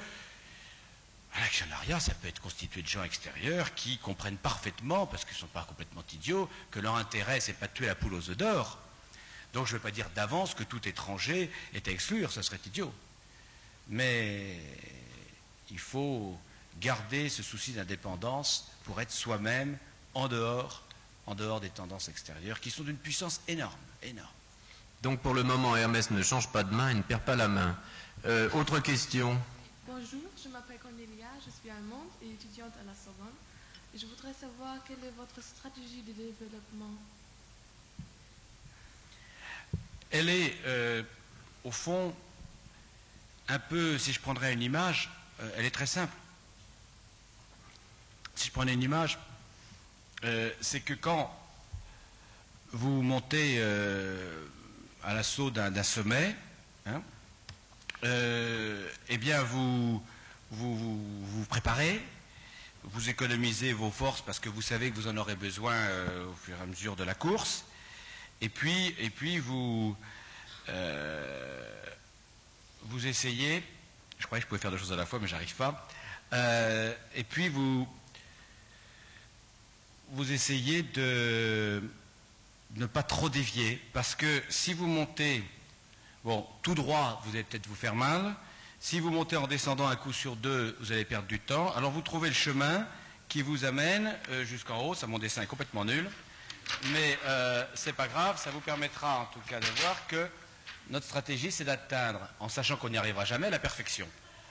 l'actionnariat, ça peut être constitué de gens extérieurs qui comprennent parfaitement, parce qu'ils ne sont pas complètement idiots, que leur intérêt, c'est pas de tuer la poule aux œufs d'or. Donc je ne vais pas dire d'avance que tout étranger est à exclure, ça serait idiot. Mais il faut garder ce souci d'indépendance pour être soi-même en dehors des tendances extérieures, qui sont d'une puissance énorme, énorme. Donc pour le moment, Hermès ne change pas de main et ne perd pas la main. Autre question? Bonjour, je m'appelle Cornelia, je suis allemande et étudiante à la Sorbonne. Et je voudrais savoir quelle est votre stratégie de développement. Elle est, au fond, un peu, si je prendrais une image, elle est très simple. Si je prenais une image, c'est que quand vous montez à l'assaut d'un sommet, eh bien vous préparez, vous économisez vos forces parce que vous savez que vous en aurez besoin au fur et à mesure de la course, et puis vous essayez, je croyais que je pouvais faire deux choses à la fois mais j'arrive pas, et puis vous essayez de ne pas trop dévier, parce que si vous montez tout droit, vous allez peut-être vous faire mal. Si vous montez en descendant un coup sur deux, vous allez perdre du temps. Alors vous trouvez le chemin qui vous amène jusqu'en haut. Ça, mon dessin est complètement nul, mais c'est pas grave, ça vous permettra en tout cas de voir que notre stratégie, c'est d'atteindre, en sachant qu'on n'y arrivera jamais, la perfection.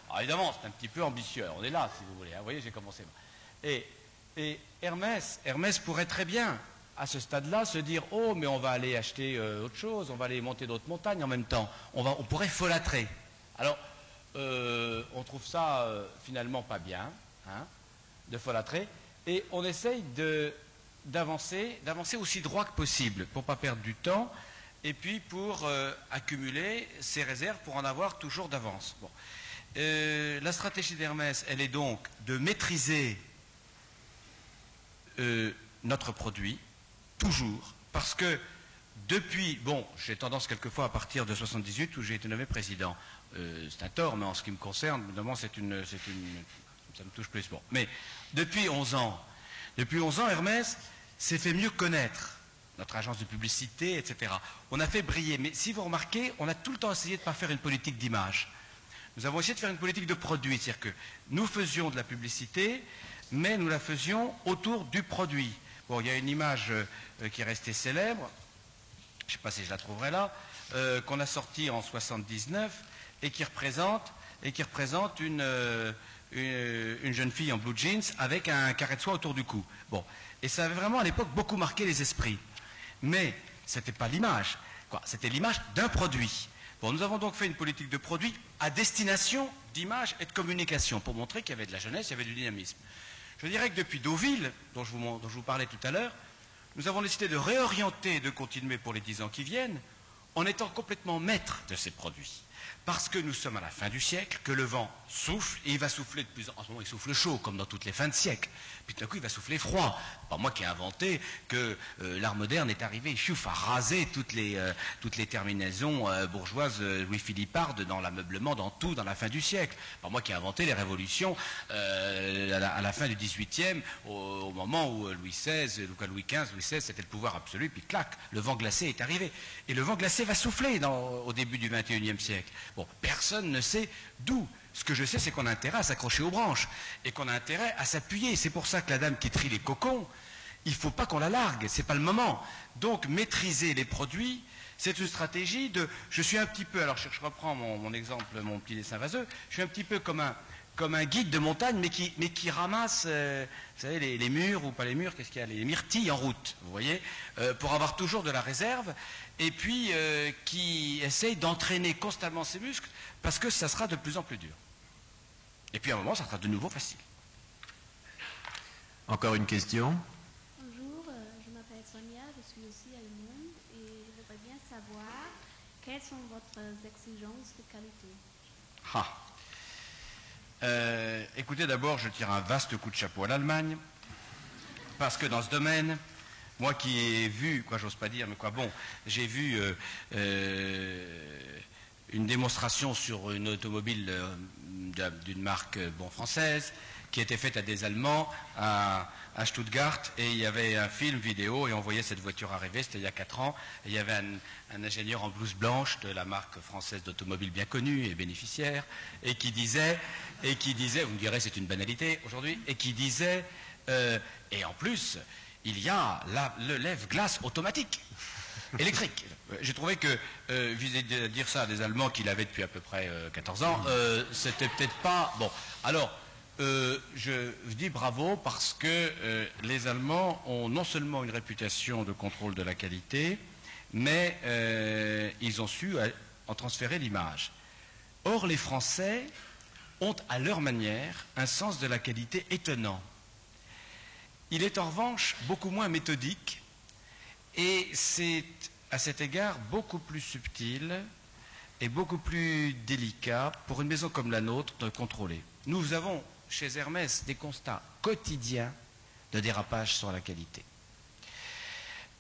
Alors évidemment, c'est un petit peu ambitieux, on est là si vous voulez, vous voyez, j'ai commencé. Et Hermès pourrait très bien, à ce stade-là, se dire « Oh, mais on va aller acheter autre chose, on va aller monter d'autres montagnes en même temps. » On pourrait folâtrer. Alors, on trouve ça finalement pas bien, de folâtrer, et on essaye d'avancer aussi droit que possible, pour ne pas perdre du temps, et puis pour accumuler ses réserves, pour en avoir toujours d'avance. Bon. La stratégie d'Hermès, elle est donc de maîtriser notre produit, toujours, parce que depuis, j'ai tendance quelquefois à partir de 78 où j'ai été nommé président. C'est un tort, mais en ce qui me concerne, évidemment, ça me touche plus. Bon. Mais depuis 11 ans, Hermès s'est fait mieux connaître notre agence de publicité, etc. On a fait briller, mais si vous remarquez, on a tout le temps essayé de ne pas faire une politique d'image. Nous avons essayé de faire une politique de produit, c'est-à-dire que nous faisions de la publicité, mais nous la faisions autour du produit. Bon, il y a une image qui est restée célèbre, je ne sais pas si je la trouverai là, qu'on a sortie en 79 et qui représente une jeune fille en blue jeans avec un carré de soie autour du cou. Bon, et ça avait vraiment à l'époque beaucoup marqué les esprits. Mais ce n'était pas l'image, c'était l'image d'un produit. Bon, nous avons donc fait une politique de produit à destination d'image et de communication pour montrer qu'il y avait de la jeunesse, il y avait du dynamisme. Je dirais que depuis Deauville, dont je vous parlais tout à l'heure, nous avons décidé de réorienter et de continuer pour les 10 ans qui viennent en étant complètement maîtres de ces produits. Parce que nous sommes à la fin du siècle, que le vent souffle, et il va souffler de plus en ce moment il souffle chaud, comme dans toutes les fins de siècle. Puis tout à coup, il va souffler froid. Pas moi qui ai inventé que l'art moderne est arrivé, chouf, à raser toutes les terminaisons bourgeoises Louis-Philippardes dans l'ameublement, dans tout, dans la fin du siècle. Pas moi qui ai inventé les révolutions à la fin du XVIIIe, au moment où Louis XV, Louis XVI, c'était le pouvoir absolu, puis clac, le vent glacé est arrivé. Et le vent glacé va souffler au début du XXIe siècle. Bon, personne ne sait d'où. Ce que je sais, c'est qu'on a intérêt à s'accrocher aux branches et qu'on a intérêt à s'appuyer. C'est pour ça que la dame qui trie les cocons, il ne faut pas qu'on la largue, ce n'est pas le moment. Donc, maîtriser les produits, c'est une stratégie de... Je suis un petit peu, alors je reprends mon exemple, mon petit dessin vaseux, je suis un petit peu comme un guide de montagne, mais qui ramasse, vous savez, les murs, ou pas les murs, qu'est-ce qu'il y a, les myrtilles en route, vous voyez, pour avoir toujours de la réserve, et puis qui essaye d'entraîner constamment ses muscles, parce que ça sera de plus en plus dur. Et puis à un moment, ça sera de nouveau facile. Encore une question? Bonjour, je m'appelle Sonia, je suis aussi allemande et je voudrais bien savoir quelles sont votre exigences de qualité. Écoutez, d'abord, je tire un vaste coup de chapeau à l'Allemagne, parce que dans ce domaine, moi qui ai vu, j'ose pas dire, mais j'ai vu une démonstration sur une automobile d'une marque française qui était faite à des Allemands à Stuttgart, et il y avait un film vidéo et on voyait cette voiture arriver, c'était il y a 4 ans, et il y avait un ingénieur en blouse blanche de la marque française d'automobile bien connue et bénéficiaire, et qui disait, vous me direz c'est une banalité aujourd'hui, et qui disait, et en plus, il y a le lève-glace automatique. Électrique. J'ai trouvé que dire ça à des Allemands qui l'avaient depuis à peu près 14 ans, c'était peut-être pas... Bon, alors, je dis bravo parce que les Allemands ont non seulement une réputation de contrôle de la qualité, mais ils ont su en transférer l'image. Or, les Français ont à leur manière un sens de la qualité étonnant. Il est en revanche beaucoup moins méthodique, et c'est à cet égard beaucoup plus subtil et beaucoup plus délicat pour une maison comme la nôtre de contrôler. Nous avons chez Hermès des constats quotidiens de dérapage sur la qualité.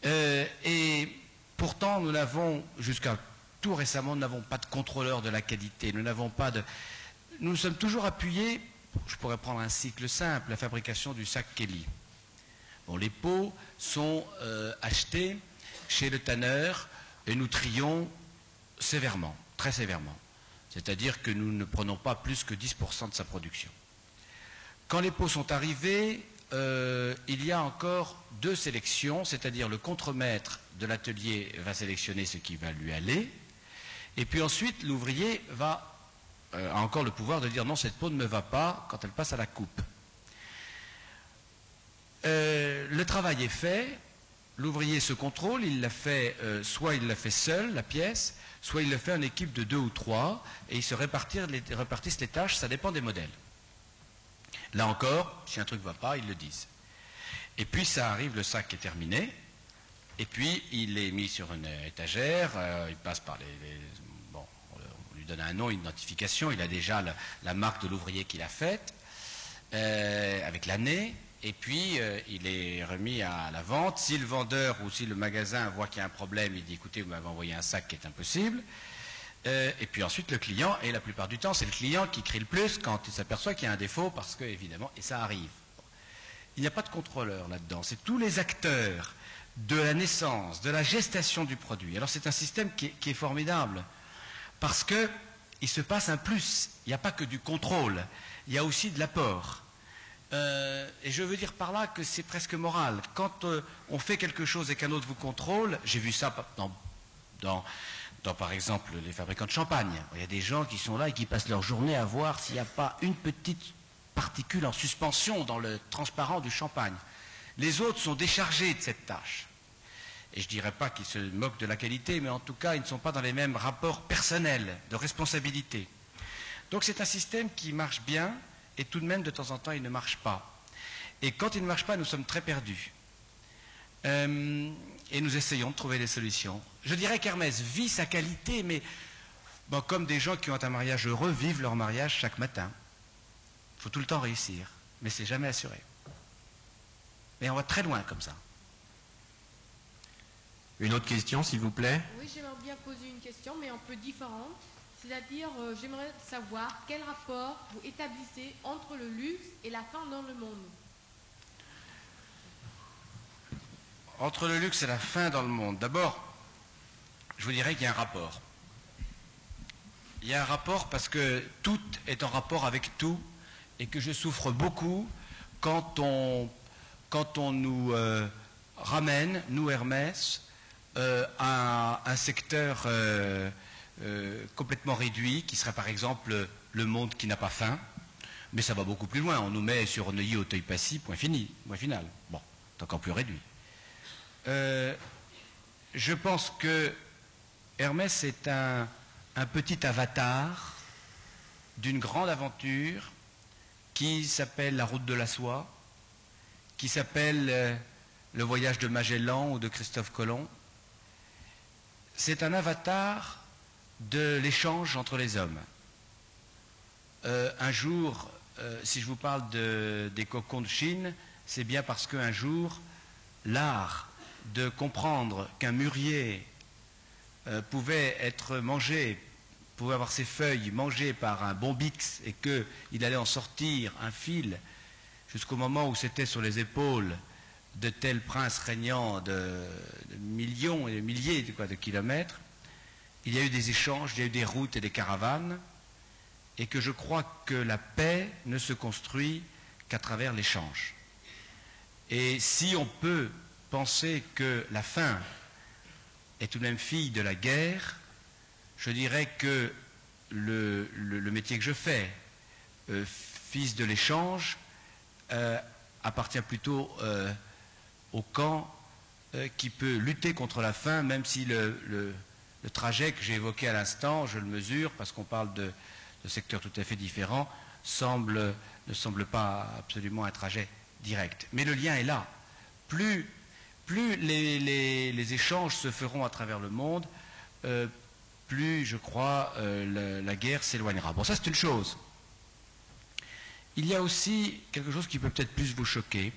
Et pourtant, nous n'avons, jusqu'à tout récemment, nous n'avons pas de contrôleur de la qualité. Nous nous sommes toujours appuyés, je pourrais prendre un cycle simple, la fabrication du sac Kelly. Bon, les pots sont achetés chez le tanneur et nous trions sévèrement, très sévèrement. C'est-à-dire que nous ne prenons pas plus que 10% de sa production. Quand les pots sont arrivés, il y a encore 2 sélections, c'est-à-dire le contremaître de l'atelier va sélectionner ce qui va lui aller, et puis ensuite l'ouvrier a encore le pouvoir de dire non, cette peau ne me va pas quand elle passe à la coupe. Le travail est fait, l'ouvrier se contrôle, il l'a fait, soit il l'a fait seul, la pièce, soit il le fait en équipe de 2 ou 3, et ils se répartissent les tâches, ça dépend des modèles. Là encore, si un truc ne va pas, ils le disent. Et puis ça arrive, le sac est terminé, et puis il est mis sur une étagère, il passe par bon, on lui donne un nom, une identification, il a déjà la marque de l'ouvrier qu'il a faite, avec l'année, et puis il est remis à la vente. Si le vendeur ou si le magasin voit qu'il y a un problème, il dit écoutez, vous m'avez envoyé un sac qui est impossible. Et puis ensuite le client, et la plupart du temps c'est le client qui crie le plus quand il s'aperçoit qu'il y a un défaut, parce que évidemment, et ça arrive. Il n'y a pas de contrôleur là-dedans, c'est tous les acteurs de la naissance, de la gestation du produit. Alors c'est un système qui est formidable, parce qu'il se passe un plus. Il n'y a pas que du contrôle, il y a aussi de l'apport. Et je veux dire par là que c'est presque moral. Quand on fait quelque chose et qu'un autre vous contrôle, j'ai vu ça dans par exemple les fabricants de champagne. Il y a des gens qui sont là et qui passent leur journée à voir s'il n'y a pas une petite particule en suspension dans le transparent du champagne. Les autres sont déchargés de cette tâche. Et je ne dirais pas qu'ils se moquent de la qualité, mais en tout cas, ils ne sont pas dans les mêmes rapports personnels de responsabilité. Donc c'est un système qui marche bien, et tout de même, de temps en temps, il ne marche pas. Et quand il ne marche pas, nous sommes très perdus. Et nous essayons de trouver des solutions. Je dirais qu'Hermès vit sa qualité, mais bon, comme des gens qui ont un mariage heureux vivent leur mariage chaque matin. Il faut tout le temps réussir, mais c'est jamais assuré. Mais on va très loin comme ça. Une autre question, s'il vous plaît? Oui, j'aimerais bien poser une question, mais un peu différente. C'est-à-dire, j'aimerais savoir quel rapport vous établissez entre le luxe et la faim dans le monde. Entre le luxe et la faim dans le monde. D'abord, je vous dirais qu'il y a un rapport. Il y a un rapport parce que tout est en rapport avec tout et que je souffre beaucoup quand on nous ramène, nous Hermès, à un secteur complètement réduit, qui serait par exemple le monde qui n'a pas faim, mais ça va beaucoup plus loin. On nous met sur Neuilly, Auteuil-Passy, point final. Bon, c'est encore plus réduit. Je pense que Hermès est un petit avatar d'une grande aventure qui s'appelle la route de la soie, qui s'appelle le voyage de Magellan ou de Christophe Colomb. C'est un avatar de l'échange entre les hommes. Un jour, si je vous parle des cocons de Chine, c'est bien parce qu'un jour, l'art de comprendre qu'un mûrier pouvait être mangé, pouvait avoir ses feuilles mangées par un bombix et qu'il allait en sortir un fil jusqu'au moment où c'était sur les épaules de tels princes régnants de millions et de milliers de kilomètres. Il y a eu des échanges, il y a eu des routes et des caravanes, et que je crois que la paix ne se construit qu'à travers l'échange. Et si on peut penser que la faim est tout de même fille de la guerre, je dirais que le métier que je fais, fils de l'échange, appartient plutôt au camp qui peut lutter contre la faim, même si le trajet que j'ai évoqué à l'instant, je le mesure, parce qu'on parle de secteurs tout à fait différents, ne semble pas absolument un trajet direct. Mais le lien est là. Plus les échanges se feront à travers le monde, plus, je crois, la guerre s'éloignera. Bon, ça c'est une chose. Il y a aussi quelque chose qui peut peut-être plus vous choquer.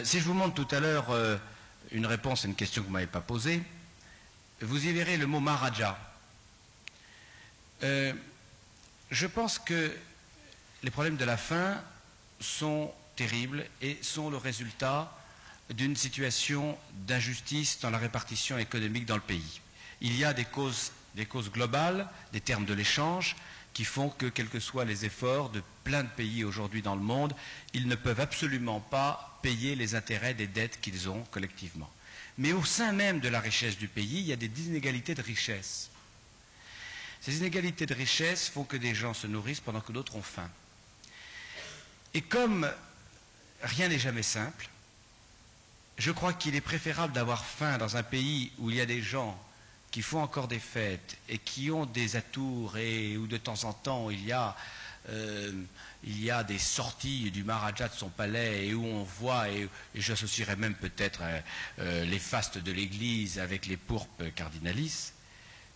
Si je vous montre tout à l'heure une réponse à une question que vous ne m'avez pas posée, vous y verrez le mot Maharaja. Je pense que les problèmes de la faim sont terribles et sont le résultat d'une situation d'injustice dans la répartition économique dans le pays. Il y a des causes globales, des termes de l'échange, qui font que, quels que soient les efforts de plein de pays aujourd'hui dans le monde, ils ne peuvent absolument pas payer les intérêts des dettes qu'ils ont collectivement. Mais au sein même de la richesse du pays, il y a des inégalités de richesse. Ces inégalités de richesse font que des gens se nourrissent pendant que d'autres ont faim. Et comme rien n'est jamais simple, je crois qu'il est préférable d'avoir faim dans un pays où il y a des gens qui font encore des fêtes et qui ont des atours et où de temps en temps il y a des sorties du Maharaja de son palais et où on voit, et j'associerais même peut-être les fastes de l'église avec les pourpres cardinalis,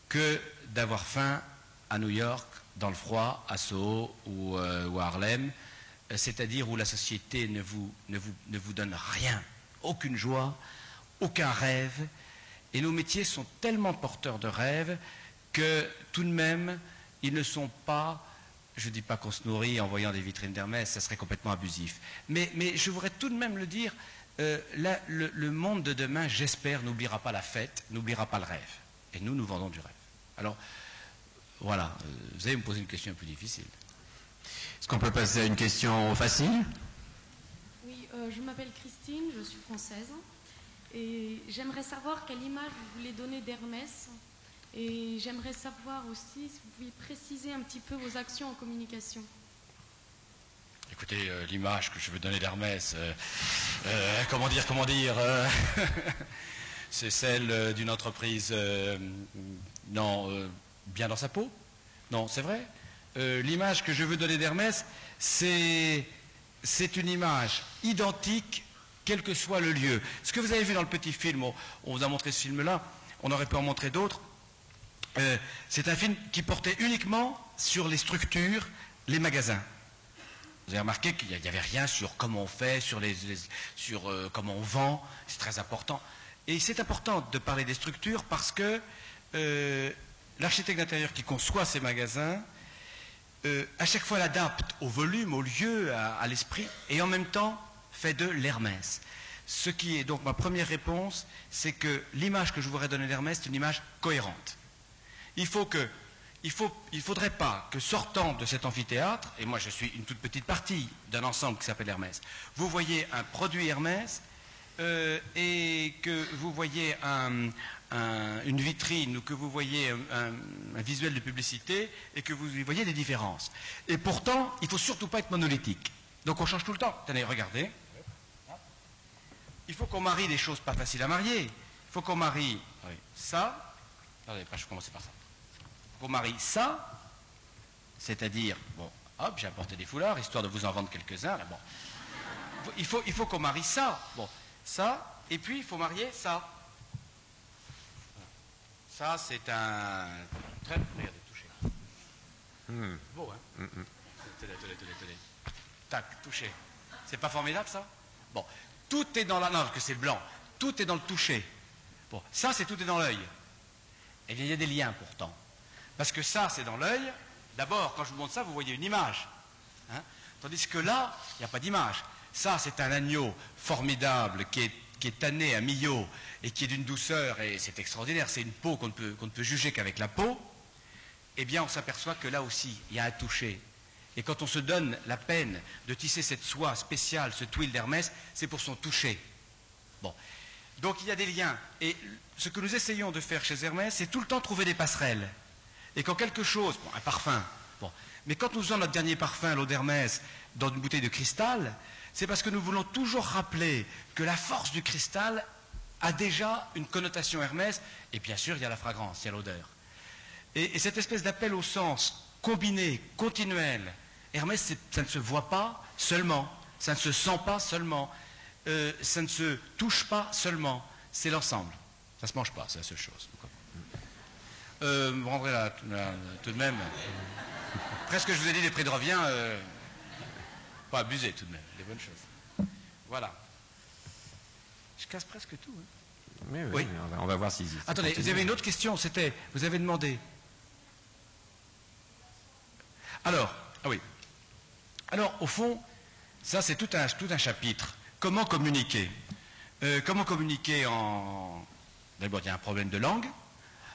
que d'avoir faim à New York, dans le froid, à Soho ou à Harlem, c'est-à-dire où la société ne vous donne rien, aucune joie, aucun rêve, et nos métiers sont tellement porteurs de rêves que tout de même, ils ne sont pas, je ne dis pas qu'on se nourrit en voyant des vitrines d'Hermès, ça serait complètement abusif, mais je voudrais tout de même le dire, le monde de demain, j'espère, n'oubliera pas la fête, n'oubliera pas le rêve. Et nous vendons du rêve. Alors, voilà, vous allez me poser une question un peu difficile. Est-ce qu'on peut passer à une question facile? Oui, je m'appelle Christine, je suis française. Et j'aimerais savoir quelle image vous voulez donner d'Hermès. Et j'aimerais savoir aussi si vous pouvez préciser un petit peu vos actions en communication. Écoutez, l'image que je veux donner d'Hermès, comment dire, c'est celle d'une entreprise, bien dans sa peau. Non, c'est vrai. L'image que je veux donner d'Hermès, c'est une image identique, quel que soit le lieu. Ce que vous avez vu dans le petit film, on vous a montré ce film-là, on aurait pu en montrer d'autres. C'est un film qui portait uniquement sur les structures, les magasins. Vous avez remarqué qu'il n'y avait rien sur comment on fait, sur comment on vend, c'est très important. Et c'est important de parler des structures parce que l'architecte d'intérieur qui conçoit ces magasins, à chaque fois l'adapte au volume, au lieu, à l'esprit, et en même temps fait de l'Hermès. Ce qui est donc ma première réponse, c'est que l'image que je voudrais donner d'Hermès, c'est une image cohérente. Il ne faudrait pas que sortant de cet amphithéâtre, et moi je suis une toute petite partie d'un ensemble qui s'appelle Hermès, vous voyez un produit Hermès et que vous voyez une vitrine ou que vous voyez un visuel de publicité et que vous y voyez des différences. Et pourtant, il ne faut surtout pas être monolithique. Donc on change tout le temps. Tenez, regardez. Il faut qu'on marie des choses pas faciles à marier. Il faut qu'on marie ça. Attendez, je vais commencer par ça. Qu'on marie ça, c'est-à-dire, bon, hop, j'ai apporté des foulards, histoire de vous en vendre quelques-uns, là, bon. Il faut qu'on marie ça, bon, ça, et puis il faut marier ça. Ça, c'est un... Regardez, touchez. Beau, hein Tenez. Tac, touché. C'est pas formidable, ça? Bon, tout est dans la... Non, que c'est blanc. Tout est dans le toucher. Bon, ça, tout est dans l'œil. Eh bien, il y a des liens, pourtant. Parce que ça, c'est dans l'œil. D'abord, quand je vous montre ça, vous voyez une image. Hein? Tandis que là, il n'y a pas d'image. Ça, c'est un agneau formidable qui est tanné à Millau et qui est d'une douceur, et c'est extraordinaire. C'est une peau qu'on ne peut juger qu'avec la peau. Eh bien, on s'aperçoit que là aussi, il y a un toucher. Et quand on se donne la peine de tisser cette soie spéciale, ce twill d'Hermès, c'est pour son toucher. Bon. Donc, il y a des liens. Et ce que nous essayons de faire chez Hermès, c'est tout le temps trouver des passerelles. Et quand quelque chose, bon, un parfum, bon, mais quand nous faisons notre dernier parfum, l'eau d'Hermès, dans une bouteille de cristal, c'est parce que nous voulons toujours rappeler que la force du cristal a déjà une connotation Hermès, et bien sûr, il y a la fragrance, il y a l'odeur. Et cette espèce d'appel au sens combiné, continuel, Hermès, ça ne se voit pas seulement, ça ne se sent pas seulement, ça ne se touche pas seulement, c'est l'ensemble. Ça ne se mange pas, c'est la seule chose. Vous rendrez là, tout de même. Presque je vous ai dit des prix de revient, pas abusé tout de même, des bonnes choses. Voilà. Je casse presque tout. Hein. Oui, on va voir si... Attendez, vous avez une autre question, c'était, vous avez demandé. Alors, ah oui. Alors, au fond, ça c'est tout un chapitre. Comment communiquer? Comment communiquer en... D'abord, il y a un problème de langue.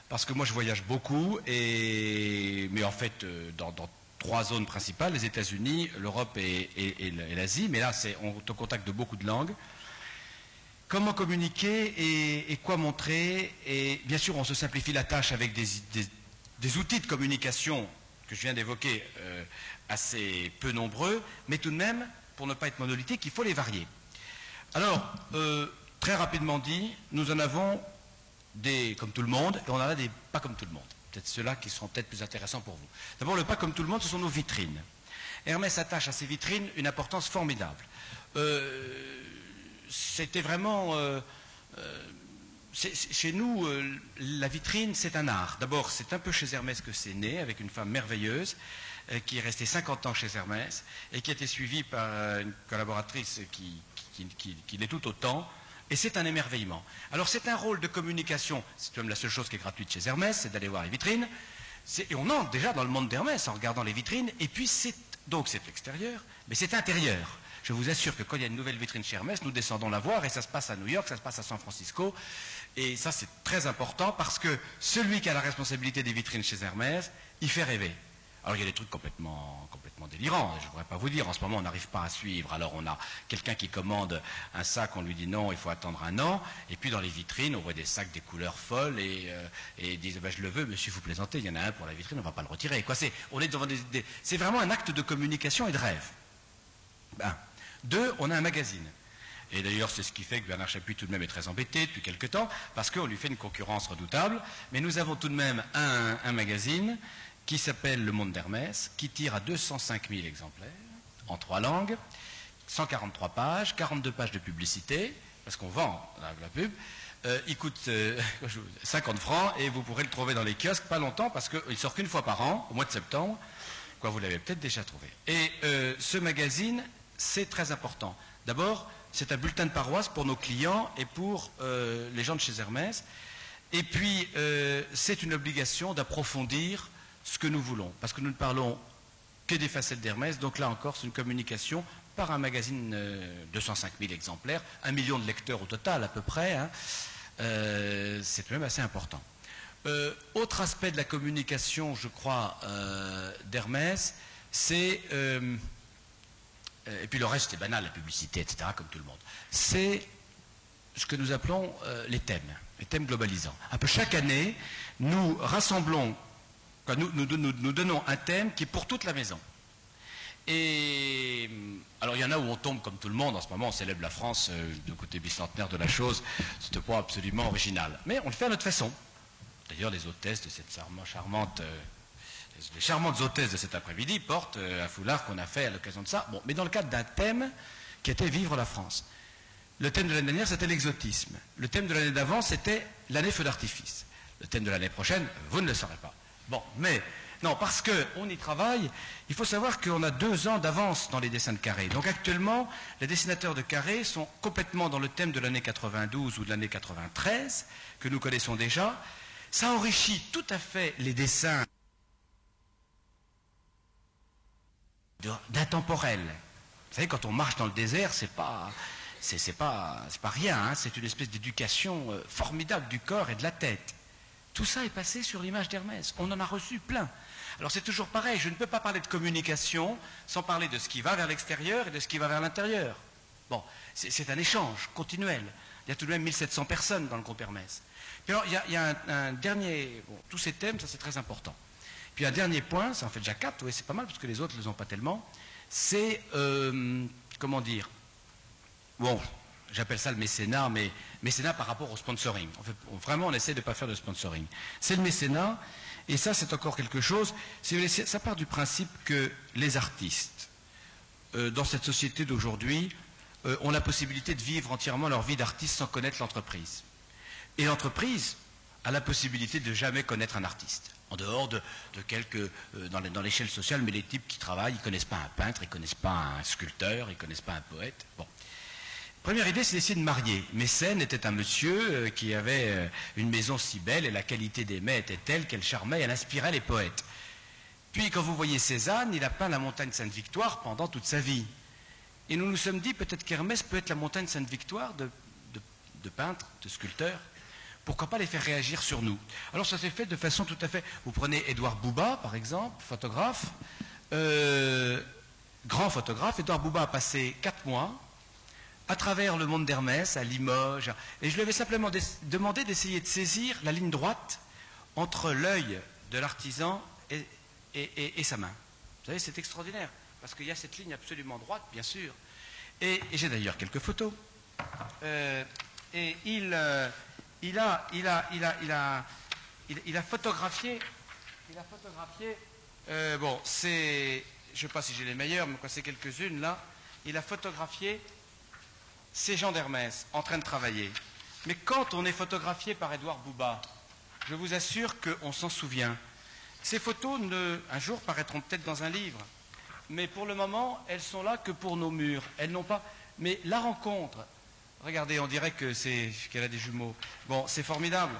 Parce que moi, je voyage beaucoup, mais en fait, dans 3 zones principales, les États-Unis, l'Europe et l'Asie, mais là, on est au contact de beaucoup de langues. Comment communiquer et quoi montrer? Et bien sûr, on se simplifie la tâche avec des outils de communication que je viens d'évoquer, assez peu nombreux, mais tout de même, pour ne pas être monolithique, il faut les varier. Alors, très rapidement dit, nous en avons des comme tout le monde, et on en a des pas comme tout le monde. Peut-être ceux-là qui seront peut-être plus intéressants pour vous. D'abord, le pas comme tout le monde, ce sont nos vitrines. Hermès attache à ces vitrines une importance formidable. C'était vraiment... chez nous, la vitrine, c'est un art. D'abord, c'est un peu chez Hermès que c'est né, avec une femme merveilleuse, qui est restée 50 ans chez Hermès, et qui a été suivie par une collaboratrice qui l'est tout autant. Et c'est un émerveillement. Alors c'est un rôle de communication, c'est même la seule chose qui est gratuite chez Hermès, c'est d'aller voir les vitrines. Et on entre déjà dans le monde d'Hermès en regardant les vitrines, et puis c'est Donc c'est extérieur, mais c'est intérieur. Je vous assure que quand il y a une nouvelle vitrine chez Hermès, nous descendons la voir, et ça se passe à New York, ça se passe à San Francisco. Et ça, c'est très important parce que celui qui a la responsabilité des vitrines chez Hermès, il fait rêver. Alors il y a des trucs complètement délirants, je ne pourrais pas vous dire, en ce moment on n'arrive pas à suivre. Alors on a quelqu'un qui commande un sac, on lui dit non, il faut attendre un an, et puis dans les vitrines on voit des sacs des couleurs folles, et ils disent je le veux, monsieur, vous plaisantez, il y en a un pour la vitrine, on ne va pas le retirer. C'est vraiment un acte de communication et de rêve. 2, on a un magazine. Et d'ailleurs, c'est ce qui fait que Bernard Chapuis tout de même est très embêté depuis quelque temps, parce qu'on lui fait une concurrence redoutable. Mais nous avons tout de même un magazine qui s'appelle Le Monde d'Hermès, qui tire à 205 000 exemplaires, en 3 langues, 143 pages, 42 pages de publicité, parce qu'on vend la pub. Il coûte 50 francs, et vous pourrez le trouver dans les kiosques pas longtemps, parce qu'il sort qu'une fois par an, au mois de septembre. Quoi, vous l'avez peut-être déjà trouvé. Et ce magazine, c'est très important. D'abord, c'est un bulletin de paroisse pour nos clients et pour les gens de chez Hermès. Et puis, c'est une obligation d'approfondir ce que nous voulons, parce que nous ne parlons que des facettes d'Hermès. Donc là encore, c'est une communication par un magazine 205 000 exemplaires, 1 million de lecteurs au total à peu près. Hein. C'est quand même assez important. Autre aspect de la communication, je crois, d'Hermès, c'est... et puis le reste, c'est banal, la publicité, etc., comme tout le monde. C'est ce que nous appelons les thèmes globalisants. Un peu chaque année, nous rassemblons, nous donnons un thème qui est pour toute la maison. Et alors il y en a où on tombe comme tout le monde. En ce moment, on célèbre la France du côté bicentenaire de la chose. C'est pas absolument original. Mais on le fait à notre façon. D'ailleurs, les hôtesses de cette les charmantes hôtesses de cet après-midi portent un foulard qu'on a fait à l'occasion de ça. Bon, mais dans le cadre d'un thème qui était Vivre la France. Le thème de l'année dernière, c'était l'exotisme. Le thème de l'année d'avant, c'était l'année feu d'artifice. Le thème de l'année prochaine, vous ne le saurez pas. Bon, mais non, parce qu'on y travaille, il faut savoir qu'on a 2 ans d'avance dans les dessins de carré. Donc actuellement, les dessinateurs de carré sont complètement dans le thème de l'année 92 ou de l'année 93, que nous connaissons déjà. Ça enrichit tout à fait les dessins d'intemporel. Vous savez, quand on marche dans le désert, c'est pas rien, hein, c'est une espèce d'éducation formidable du corps et de la tête. Tout ça est passé sur l'image d'Hermès. On en a reçu plein. Alors c'est toujours pareil, je ne peux pas parler de communication sans parler de ce qui va vers l'extérieur et de ce qui va vers l'intérieur. Bon, c'est un échange continuel. Il y a tout de même 1700 personnes dans le groupe Hermès. Puis alors, il y a un dernier... Bon, tous ces thèmes, ça c'est très important. Puis un dernier point, ça en fait déjà 4, oui, c'est pas mal parce que les autres ne les ont pas tellement, c'est, comment dire, bon, j'appelle ça le mécénat, mais mécénat par rapport au sponsoring. En fait, vraiment, on essaie de ne pas faire de sponsoring. C'est le mécénat, et ça, c'est encore quelque chose, ça part du principe que les artistes, dans cette société d'aujourd'hui, ont la possibilité de vivre entièrement leur vie d'artiste sans connaître l'entreprise. Et l'entreprise a la possibilité de jamais connaître un artiste. En dehors de quelques, dans l'échelle sociale, mais les types qui travaillent, ils ne connaissent pas un peintre, ils ne connaissent pas un sculpteur, ils ne connaissent pas un poète. Bon. Première idée, c'est d'essayer de marier. Mécène était un monsieur qui avait une maison si belle et la qualité des mets était telle qu'elle charmait et elle inspirait les poètes. Puis quand vous voyez Cézanne, il a peint la montagne Sainte-Victoire pendant toute sa vie. Et nous nous sommes dit peut-être qu'Hermès peut être la montagne Sainte-Victoire de peintres, de sculpteurs. Pourquoi pas les faire réagir sur nous? Alors ça s'est fait de façon tout à fait... Vous prenez Édouard Bouba, par exemple, photographe, grand photographe. Édouard Bouba a passé 4 mois à travers le monde d'Hermès, à Limoges, et je lui avais simplement demandé d'essayer de saisir la ligne droite entre l'œil de l'artisan et sa main. Vous savez, c'est extraordinaire, parce qu'il y a cette ligne absolument droite, bien sûr. Et j'ai d'ailleurs quelques photos. Et il a photographié, bon, c'est, je ne sais pas si j'ai les meilleures, mais c'est quelques-unes là, il a photographié ces gens d'Hermès en train de travailler. Mais quand on est photographié par Édouard Bouba, je vous assure qu'on s'en souvient. Ces photos, un jour, paraîtront peut-être dans un livre, mais pour le moment, elles sont là que pour nos murs. Elles n'ont pas... Mais la rencontre... Regardez, on dirait qu'elle a des jumeaux. Bon, c'est formidable.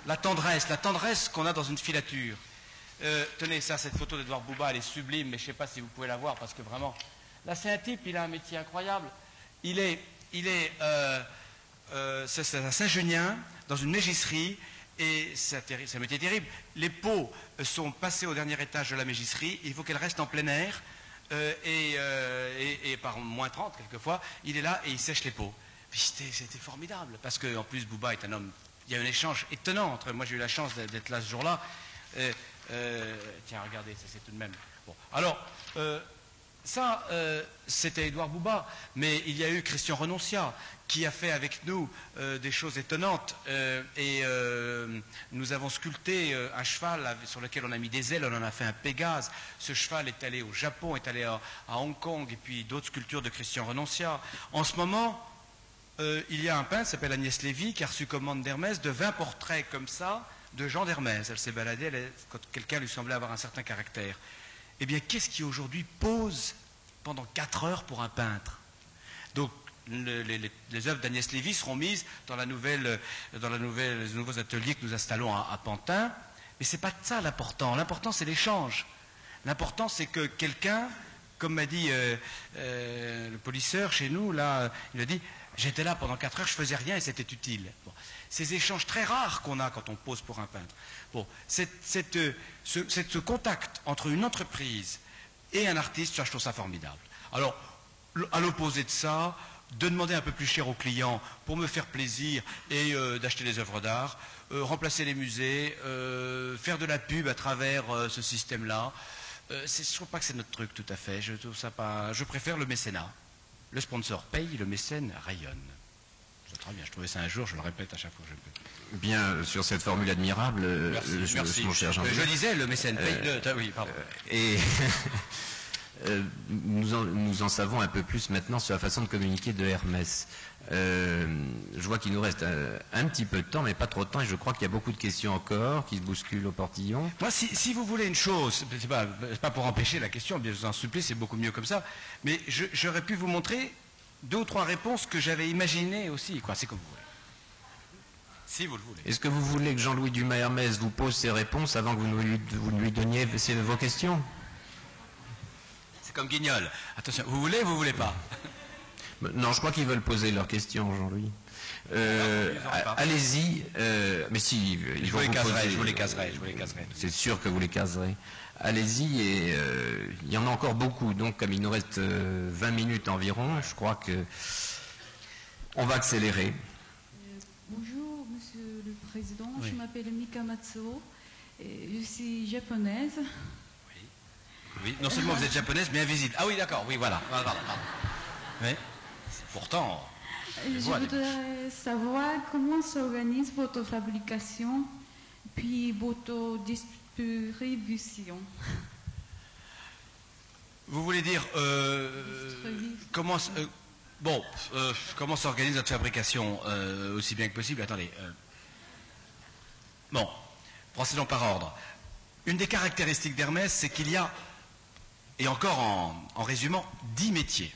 La tendresse qu'on a dans une filature. Tenez, ça, cette photo d'Edouard Bouba, elle est sublime, mais je ne sais pas si vous pouvez la voir, parce que vraiment, là, c'est un type, il a un métier incroyable. C'est un Saint-Genien, dans une mégisserie, et c'est un métier terrible. Les pots sont passés au dernier étage de la mégisserie, il faut qu'elles restent en plein air, et par moins 30, quelquefois, il est là et il sèche les pots. C'était formidable, parce qu'en plus, Bouba est un homme, il y a un échange étonnant entre, moi j'ai eu la chance d'être là ce jour-là. Tiens, regardez, ça c'est tout de même. Bon, alors, ça, c'était Édouard Bouba, mais il y a eu Christian Renoncia qui a fait avec nous des choses étonnantes. Nous avons sculpté un cheval sur lequel on a mis des ailes, on en a fait un Pégase. Ce cheval est allé au Japon, est allé à Hong Kong, et puis d'autres sculptures de Christian Renoncia. En ce moment, il y a un peintre qui s'appelle Agnès Lévy qui a reçu commande d'Hermès de 20 portraits comme ça de Jean d'Hermès. Elle s'est baladée, quand quelqu'un lui semblait avoir un certain caractère. Eh bien, qu'est-ce qui aujourd'hui pose pendant 4 heures pour un peintre? Donc, les œuvres d'Agnès Lévy seront mises dans les nouveaux ateliers que nous installons à Pantin. Mais ce n'est pas ça l'important. L'important, c'est l'échange. L'important, c'est que quelqu'un, comme m'a dit le polisseur chez nous, là, il a dit, j'étais là pendant 4 heures, je faisais rien et c'était utile. Bon. Ces échanges très rares qu'on a quand on pose pour un peintre. Bon, ce contact entre une entreprise et un artiste, ça, je trouve ça formidable. Alors, à l'opposé de ça, de demander un peu plus cher aux clients pour me faire plaisir et d'acheter des œuvres d'art, remplacer les musées, faire de la pub à travers ce système-là, je ne trouve pas que c'est notre truc tout à fait. Je trouve ça pas. Je préfère le mécénat. Le sponsor paye, le mécène rayonne. C'est très bien, je trouvais ça un jour, je le répète à chaque fois que je peux. Bien, sur cette formule admirable, merci. Mon cher je disais, le mécène paye. Oui, pardon. Et nous en savons un peu plus maintenant sur la façon de communiquer de Hermès. Je vois qu'il nous reste un petit peu de temps, mais pas trop de temps, et je crois qu'il y a beaucoup de questions encore qui se bousculent au portillon. Moi, si vous voulez une chose, c'est pas pour empêcher la question, bien je vous en supplie, c'est beaucoup mieux comme ça, mais j'aurais pu vous montrer 2 ou 3 réponses que j'avais imaginées aussi, quoi. C'est comme vous voulez. Si vous le voulez. Est-ce que vous voulez que Jean-Louis Dumas Hermès vous pose ses réponses avant que vous lui donniez vos questions? C'est comme Guignol. Attention, vous voulez pas? Non, je crois qu'ils veulent poser leurs questions, Jean-Louis. Allez-y, mais si, je vous les caserai. C'est sûr que vous les caserez. Allez-y, et il y en a encore beaucoup, donc comme il nous reste 20 minutes environ, je crois que on va accélérer. Bonjour, Monsieur le Président, oui. Je m'appelle Mika Matsuo, et je suis japonaise. Oui, non seulement vous êtes japonaise, mais invisible. Ah oui, d'accord, oui, voilà. Oui. Pourtant, je voudrais savoir comment s'organise votre fabrication, puis votre distribution. Vous voulez dire comment s'organise notre fabrication aussi bien que possible? Attendez. Bon, procédons par ordre. Une des caractéristiques d'Hermès, c'est qu'il y a, et encore en résumant, 10 métiers.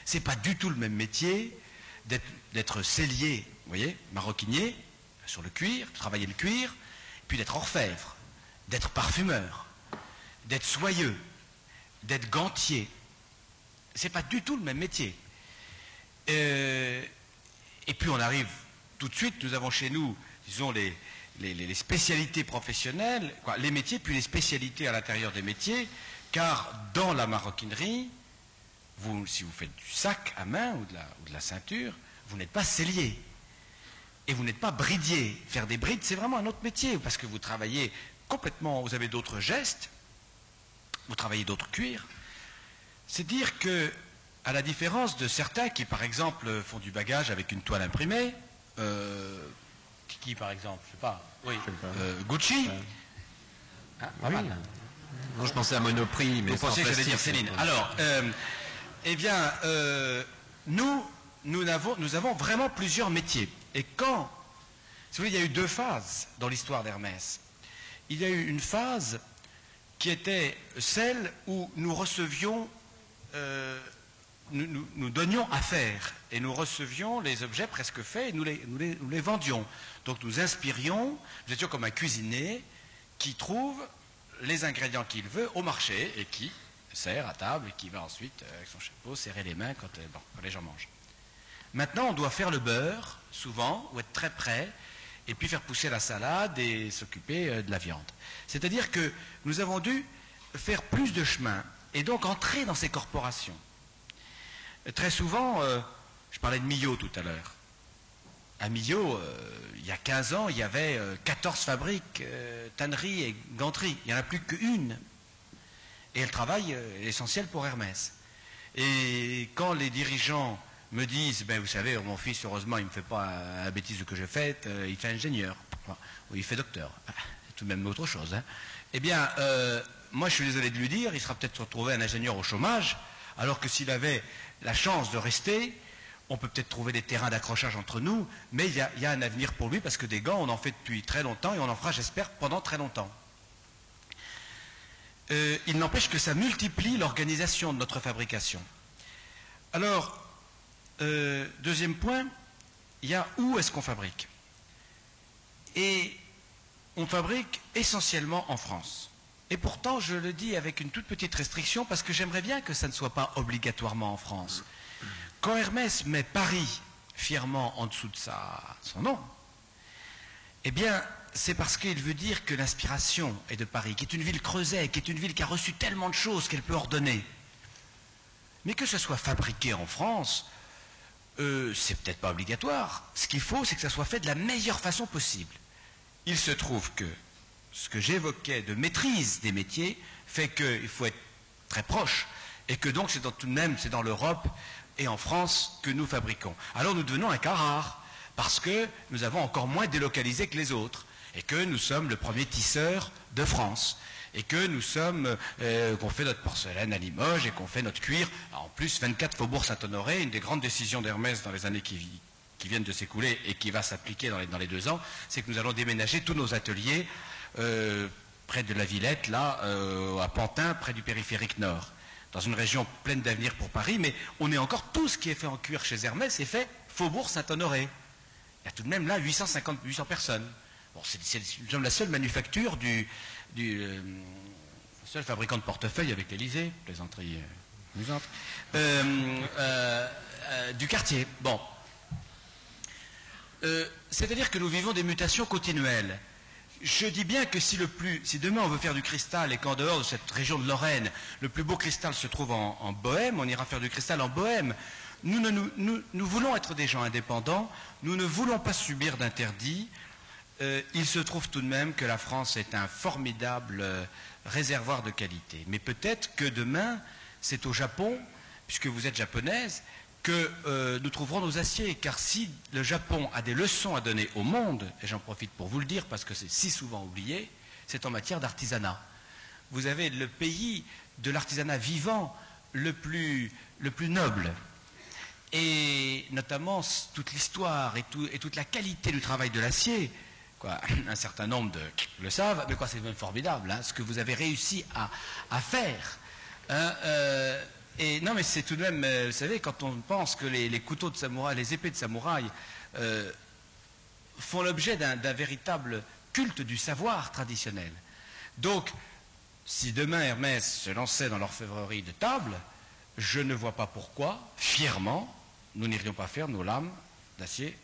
C'est pas du tout le même métier d'être sellier, vous voyez, maroquinier, sur le cuir, travailler le cuir, puis d'être orfèvre, d'être parfumeur, d'être soyeux, d'être gantier. C'est pas du tout le même métier. Et puis on arrive tout de suite, nous avons chez nous, disons, les spécialités professionnelles, les métiers, puis les spécialités à l'intérieur des métiers, car dans la maroquinerie, si vous faites du sac à main ou de la ceinture, vous n'êtes pas sellier. Et vous n'êtes pas bridier. Faire des brides, c'est vraiment un autre métier, parce que vous travaillez complètement, vous avez d'autres gestes, vous travaillez d'autres cuirs. C'est dire que, à la différence de certains qui, par exemple, font du bagage avec une toile imprimée, qui, par exemple, je sais pas, oui, Gucci. Oui. Non, je pensais à Monoprix, mais vous pensez que j'allais dire Céline. Alors, eh bien, nous avons vraiment plusieurs métiers. Et quand, si vous voulez, il y a eu 2 phases dans l'histoire d'Hermès. Il y a eu une phase qui était celle où nous recevions, nous donnions à faire, et nous recevions les objets presque faits, et nous les vendions. Donc nous inspirions, nous étions comme un cuisinier qui trouve les ingrédients qu'il veut au marché et qui sert à table et qui va ensuite, avec son chapeau, serrer les mains quand les gens mangent. Maintenant, on doit faire le beurre, souvent, ou être très près, et puis faire pousser la salade et s'occuper de la viande. C'est-à-dire que nous avons dû faire plus de chemin et donc entrer dans ces corporations. Très souvent, je parlais de Millau tout à l'heure. À Millau, il y a 15 ans, il y avait 14 fabriques, tanneries et ganteries. Il n'y en a plus qu'une. Et elle travaille essentiel pour Hermès. Et quand les dirigeants me disent, ben, vous savez, mon fils, heureusement, il ne me fait pas la bêtise que j'ai faite, il fait ingénieur, ou il fait docteur. C'est tout de même autre chose. Hein. Eh bien, moi, je suis désolé de lui dire, il sera peut-être retrouvé un ingénieur au chômage, alors que s'il avait la chance de rester, on peut peut-être trouver des terrains d'accrochage entre nous, mais il y a un avenir pour lui, parce que des gants, on en fait depuis très longtemps, et on en fera, j'espère, pendant très longtemps. Il n'empêche que ça multiplie l'organisation de notre fabrication. Alors, deuxième point, il y a où est-ce qu'on fabrique. Et on fabrique essentiellement en France. Et pourtant, je le dis avec une toute petite restriction, parce que j'aimerais bien que ça ne soit pas obligatoirement en France. Quand Hermès met Paris fièrement en dessous de son nom, eh bien, c'est parce qu'il veut dire que l'inspiration est de Paris, qui est une ville creusée, qui est une ville qui a reçu tellement de choses qu'elle peut ordonner. Mais que ce soit fabriqué en France, c'est peut-être pas obligatoire. Ce qu'il faut, c'est que ça soit fait de la meilleure façon possible. Il se trouve que ce que j'évoquais de maîtrise des métiers fait qu'il faut être très proche, et que donc c'est tout de même, c'est dans l'Europe et en France que nous fabriquons. Alors nous devenons un cas rare, parce que nous avons encore moins délocalisé que les autres, et que nous sommes le premier tisseur de France, et que nous sommes, qu'on fait notre porcelaine à Limoges, et qu'on fait notre cuir, en plus 24 Faubourg Saint-Honoré, une des grandes décisions d'Hermès dans les années qui viennent de s'écouler et qui va s'appliquer dans les 2 ans, c'est que nous allons déménager tous nos ateliers près de la Villette, là, à Pantin, près du périphérique nord, dans une région pleine d'avenir pour Paris, mais on est encore, tout ce qui est fait en cuir chez Hermès est fait Faubourg Saint-Honoré. Il y a tout de même là 800 personnes. Bon, nous sommes la seule manufacture seul fabricant de portefeuilles avec l'Élysée, plaisanterie amusante, du quartier. Bon. C'est-à-dire que nous vivons des mutations continuelles. Je dis bien que si demain on veut faire du cristal et qu'en dehors de cette région de Lorraine, le plus beau cristal se trouve en Bohême, on ira faire du cristal en Bohême. Nous voulons être des gens indépendants, nous ne voulons pas subir d'interdits. Il se trouve tout de même que la France est un formidable réservoir de qualité. Mais peut-être que demain, c'est au Japon, puisque vous êtes japonaise, que nous trouverons nos aciers. Car si le Japon a des leçons à donner au monde, et j'en profite pour vous le dire parce que c'est si souvent oublié, c'est en matière d'artisanat. Vous avez le pays de l'artisanat vivant le plus noble. Et notamment toute l'histoire et toute la qualité du travail de l'acier. Un certain nombre le savent, mais c'est même formidable, hein, ce que vous avez réussi à faire. Et non, mais c'est tout de même, vous savez, quand on pense que les couteaux de samouraï, les épées de samouraï font l'objet d'un véritable culte du savoir traditionnel. Donc, si demain Hermès se lançait dans l'orfèvrerie de table, je ne vois pas pourquoi, fièrement, nous n'irions pas faire nos lames d'acier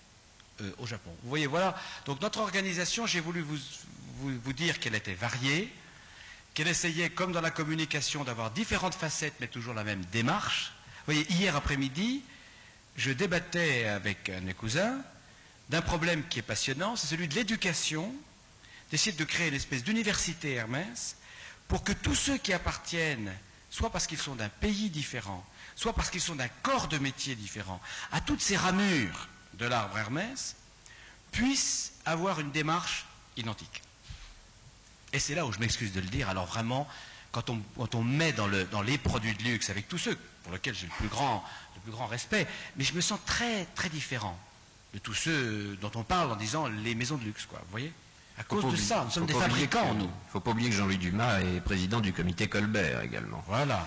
au Japon. Vous voyez, voilà. Donc notre organisation, j'ai voulu vous dire qu'elle était variée, qu'elle essayait, comme dans la communication, d'avoir différentes facettes, mais toujours la même démarche. Vous voyez, hier après-midi, je débattais avec un de mes cousins d'un problème qui est passionnant, c'est celui de l'éducation, d'essayer de créer une espèce d'université Hermès, pour que tous ceux qui appartiennent, soit parce qu'ils sont d'un pays différent, soit parce qu'ils sont d'un corps de métier différent, à toutes ces ramures de l'arbre Hermès, puissent avoir une démarche identique. Et c'est là où je m'excuse de le dire. Alors vraiment, quand on met dans les produits de luxe, avec tous ceux pour lesquels j'ai le plus grand respect, mais je me sens très, très différent de tous ceux dont on parle en disant les maisons de luxe, quoi. Vous voyez ? À cause de ça, nous sommes des fabricants, nous. Il ne faut pas oublier que Jean-Louis Dumas est président du comité Colbert également. Voilà.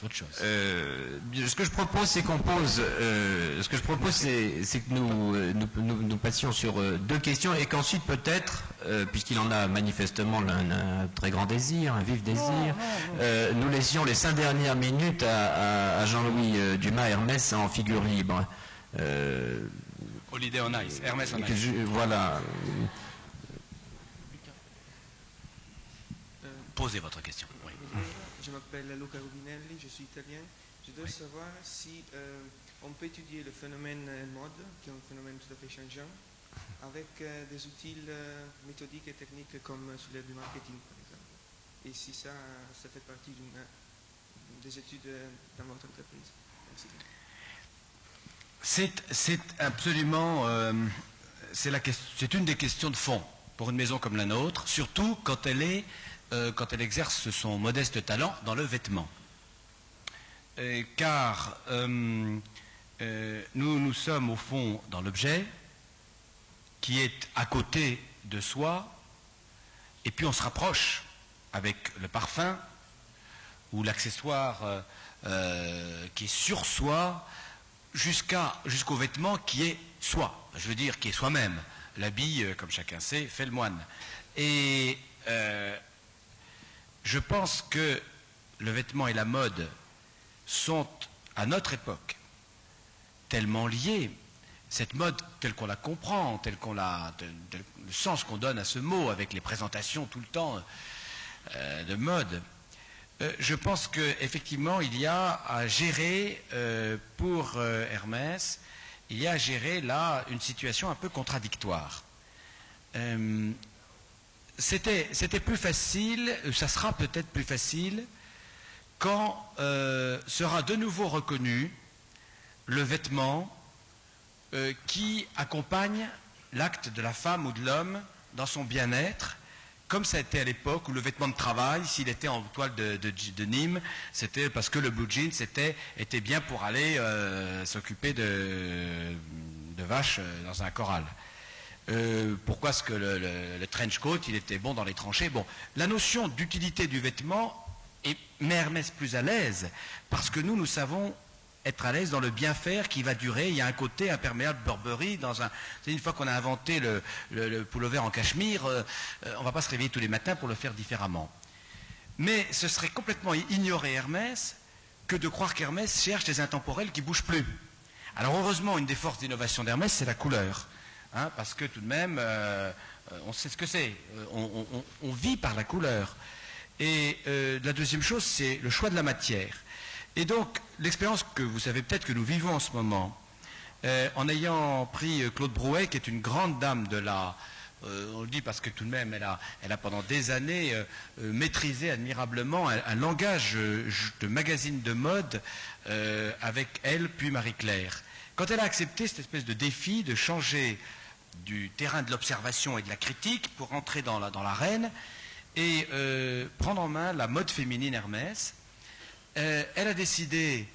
autre chose. Ce que je propose, c'est qu'on pose. Ce que je propose, c'est que nous passions sur 2 questions et qu'ensuite peut-être, puisqu'il en a manifestement un très grand désir, un vif désir, nous laissions les 5 dernières minutes à Jean-Louis Dumas Hermès en figure libre. Holiday on Ice, Hermès on Ice. Voilà. Posez votre question. Oui. Je m'appelle Luca Rubinelli, je suis italien. Je dois savoir si on peut étudier le phénomène mode, qui est un phénomène tout à fait changeant, avec des outils méthodiques et techniques comme celui du marketing, par exemple. Et si ça fait partie des études dans votre entreprise. Merci. C'est absolument... c'est une des questions de fond pour une maison comme la nôtre, surtout quand elle exerce son modeste talent dans le vêtement. Car nous sommes au fond dans l'objet qui est à côté de soi, et puis on se rapproche avec le parfum ou l'accessoire qui est sur soi jusqu'au vêtement qui est soi, je veux dire qui est soi-même. L'habit, comme chacun sait, fait le moine. Et je pense que le vêtement et la mode sont, à notre époque, tellement liés, cette mode telle qu'on la comprend, le sens qu'on donne à ce mot, avec les présentations tout le temps de mode, je pense qu'effectivement, il y a à gérer, pour Hermès, il y a à gérer là une situation un peu contradictoire. C'était plus facile, ça sera peut-être plus facile, quand sera de nouveau reconnu le vêtement qui accompagne l'acte de la femme ou de l'homme dans son bien-être, comme ça a été à l'époque où le vêtement de travail, s'il était en toile de Nîmes, c'était parce que le blue jeans était bien pour aller s'occuper de vaches dans un corral. Pourquoi est-ce que le trench coat, il était bon dans les tranchées? Bon, la notion d'utilité du vêtement met Hermès plus à l'aise, parce que nous savons être à l'aise dans le bien faire qui va durer. Il y a un côté imperméable Burberry c'est une fois qu'on a inventé le pullover en cachemire, on ne va pas se réveiller tous les matins pour le faire différemment. Mais ce serait complètement ignorer Hermès que de croire qu'Hermès cherche des intemporels qui ne bougent plus. Alors heureusement, une des forces d'innovation d'Hermès, c'est la couleur. Parce que tout de même, on sait ce que c'est. On vit par la couleur. Et la deuxième chose, c'est le choix de la matière. Et donc, l'expérience que vous savez peut-être que nous vivons en ce moment, en ayant pris Claude Brouet, qui est une grande dame de la... on le dit parce que tout de même, elle a pendant des années maîtrisé admirablement un langage de magazine de mode avec elle, puis Marie-Claire. Quand elle a accepté cette espèce de défi de changer du terrain de l'observation et de la critique pour entrer dans l'arène et prendre en main la mode féminine Hermès, elle a décidé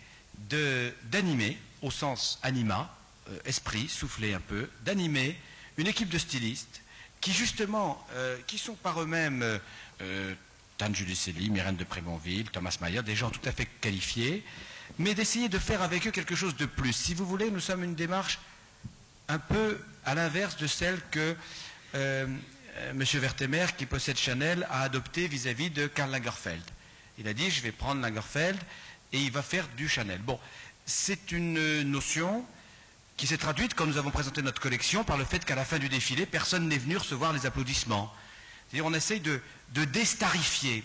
d'animer, au sens anima, esprit, souffler un peu, d'animer une équipe de stylistes qui justement, qui sont par eux-mêmes Tan Julicelli, Myrène de Prémonville, Thomas Mayer, des gens tout à fait qualifiés, mais d'essayer de faire avec eux quelque chose de plus. Si vous voulez, nous sommes une démarche un peu à l'inverse de celle que M. Werthemer, qui possède Chanel, a adoptée vis-à-vis de Karl Lagerfeld. Il a dit, je vais prendre Lagerfeld et il va faire du Chanel. Bon, c'est une notion qui s'est traduite, quand nous avons présenté notre collection, par le fait qu'à la fin du défilé, personne n'est venu recevoir les applaudissements. C'est-à-dire, on essaye de déstarifier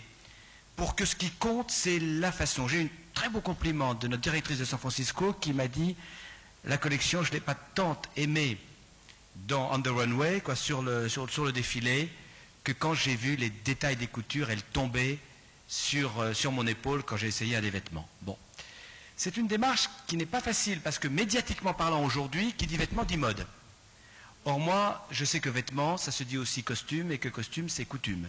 pour que ce qui compte, c'est la façon. J'ai eu un très beau compliment de notre directrice de San Francisco qui m'a dit, la collection, je ne l'ai pas tant aimée on the runway, sur le défilé, que quand j'ai vu les détails des coutures, elles tombaient sur mon épaule quand j'ai essayé un des vêtements. Bon. C'est une démarche qui n'est pas facile, parce que médiatiquement parlant aujourd'hui, qui dit vêtements dit mode. Or moi, je sais que vêtements, ça se dit aussi costume, et que costume, c'est coutume.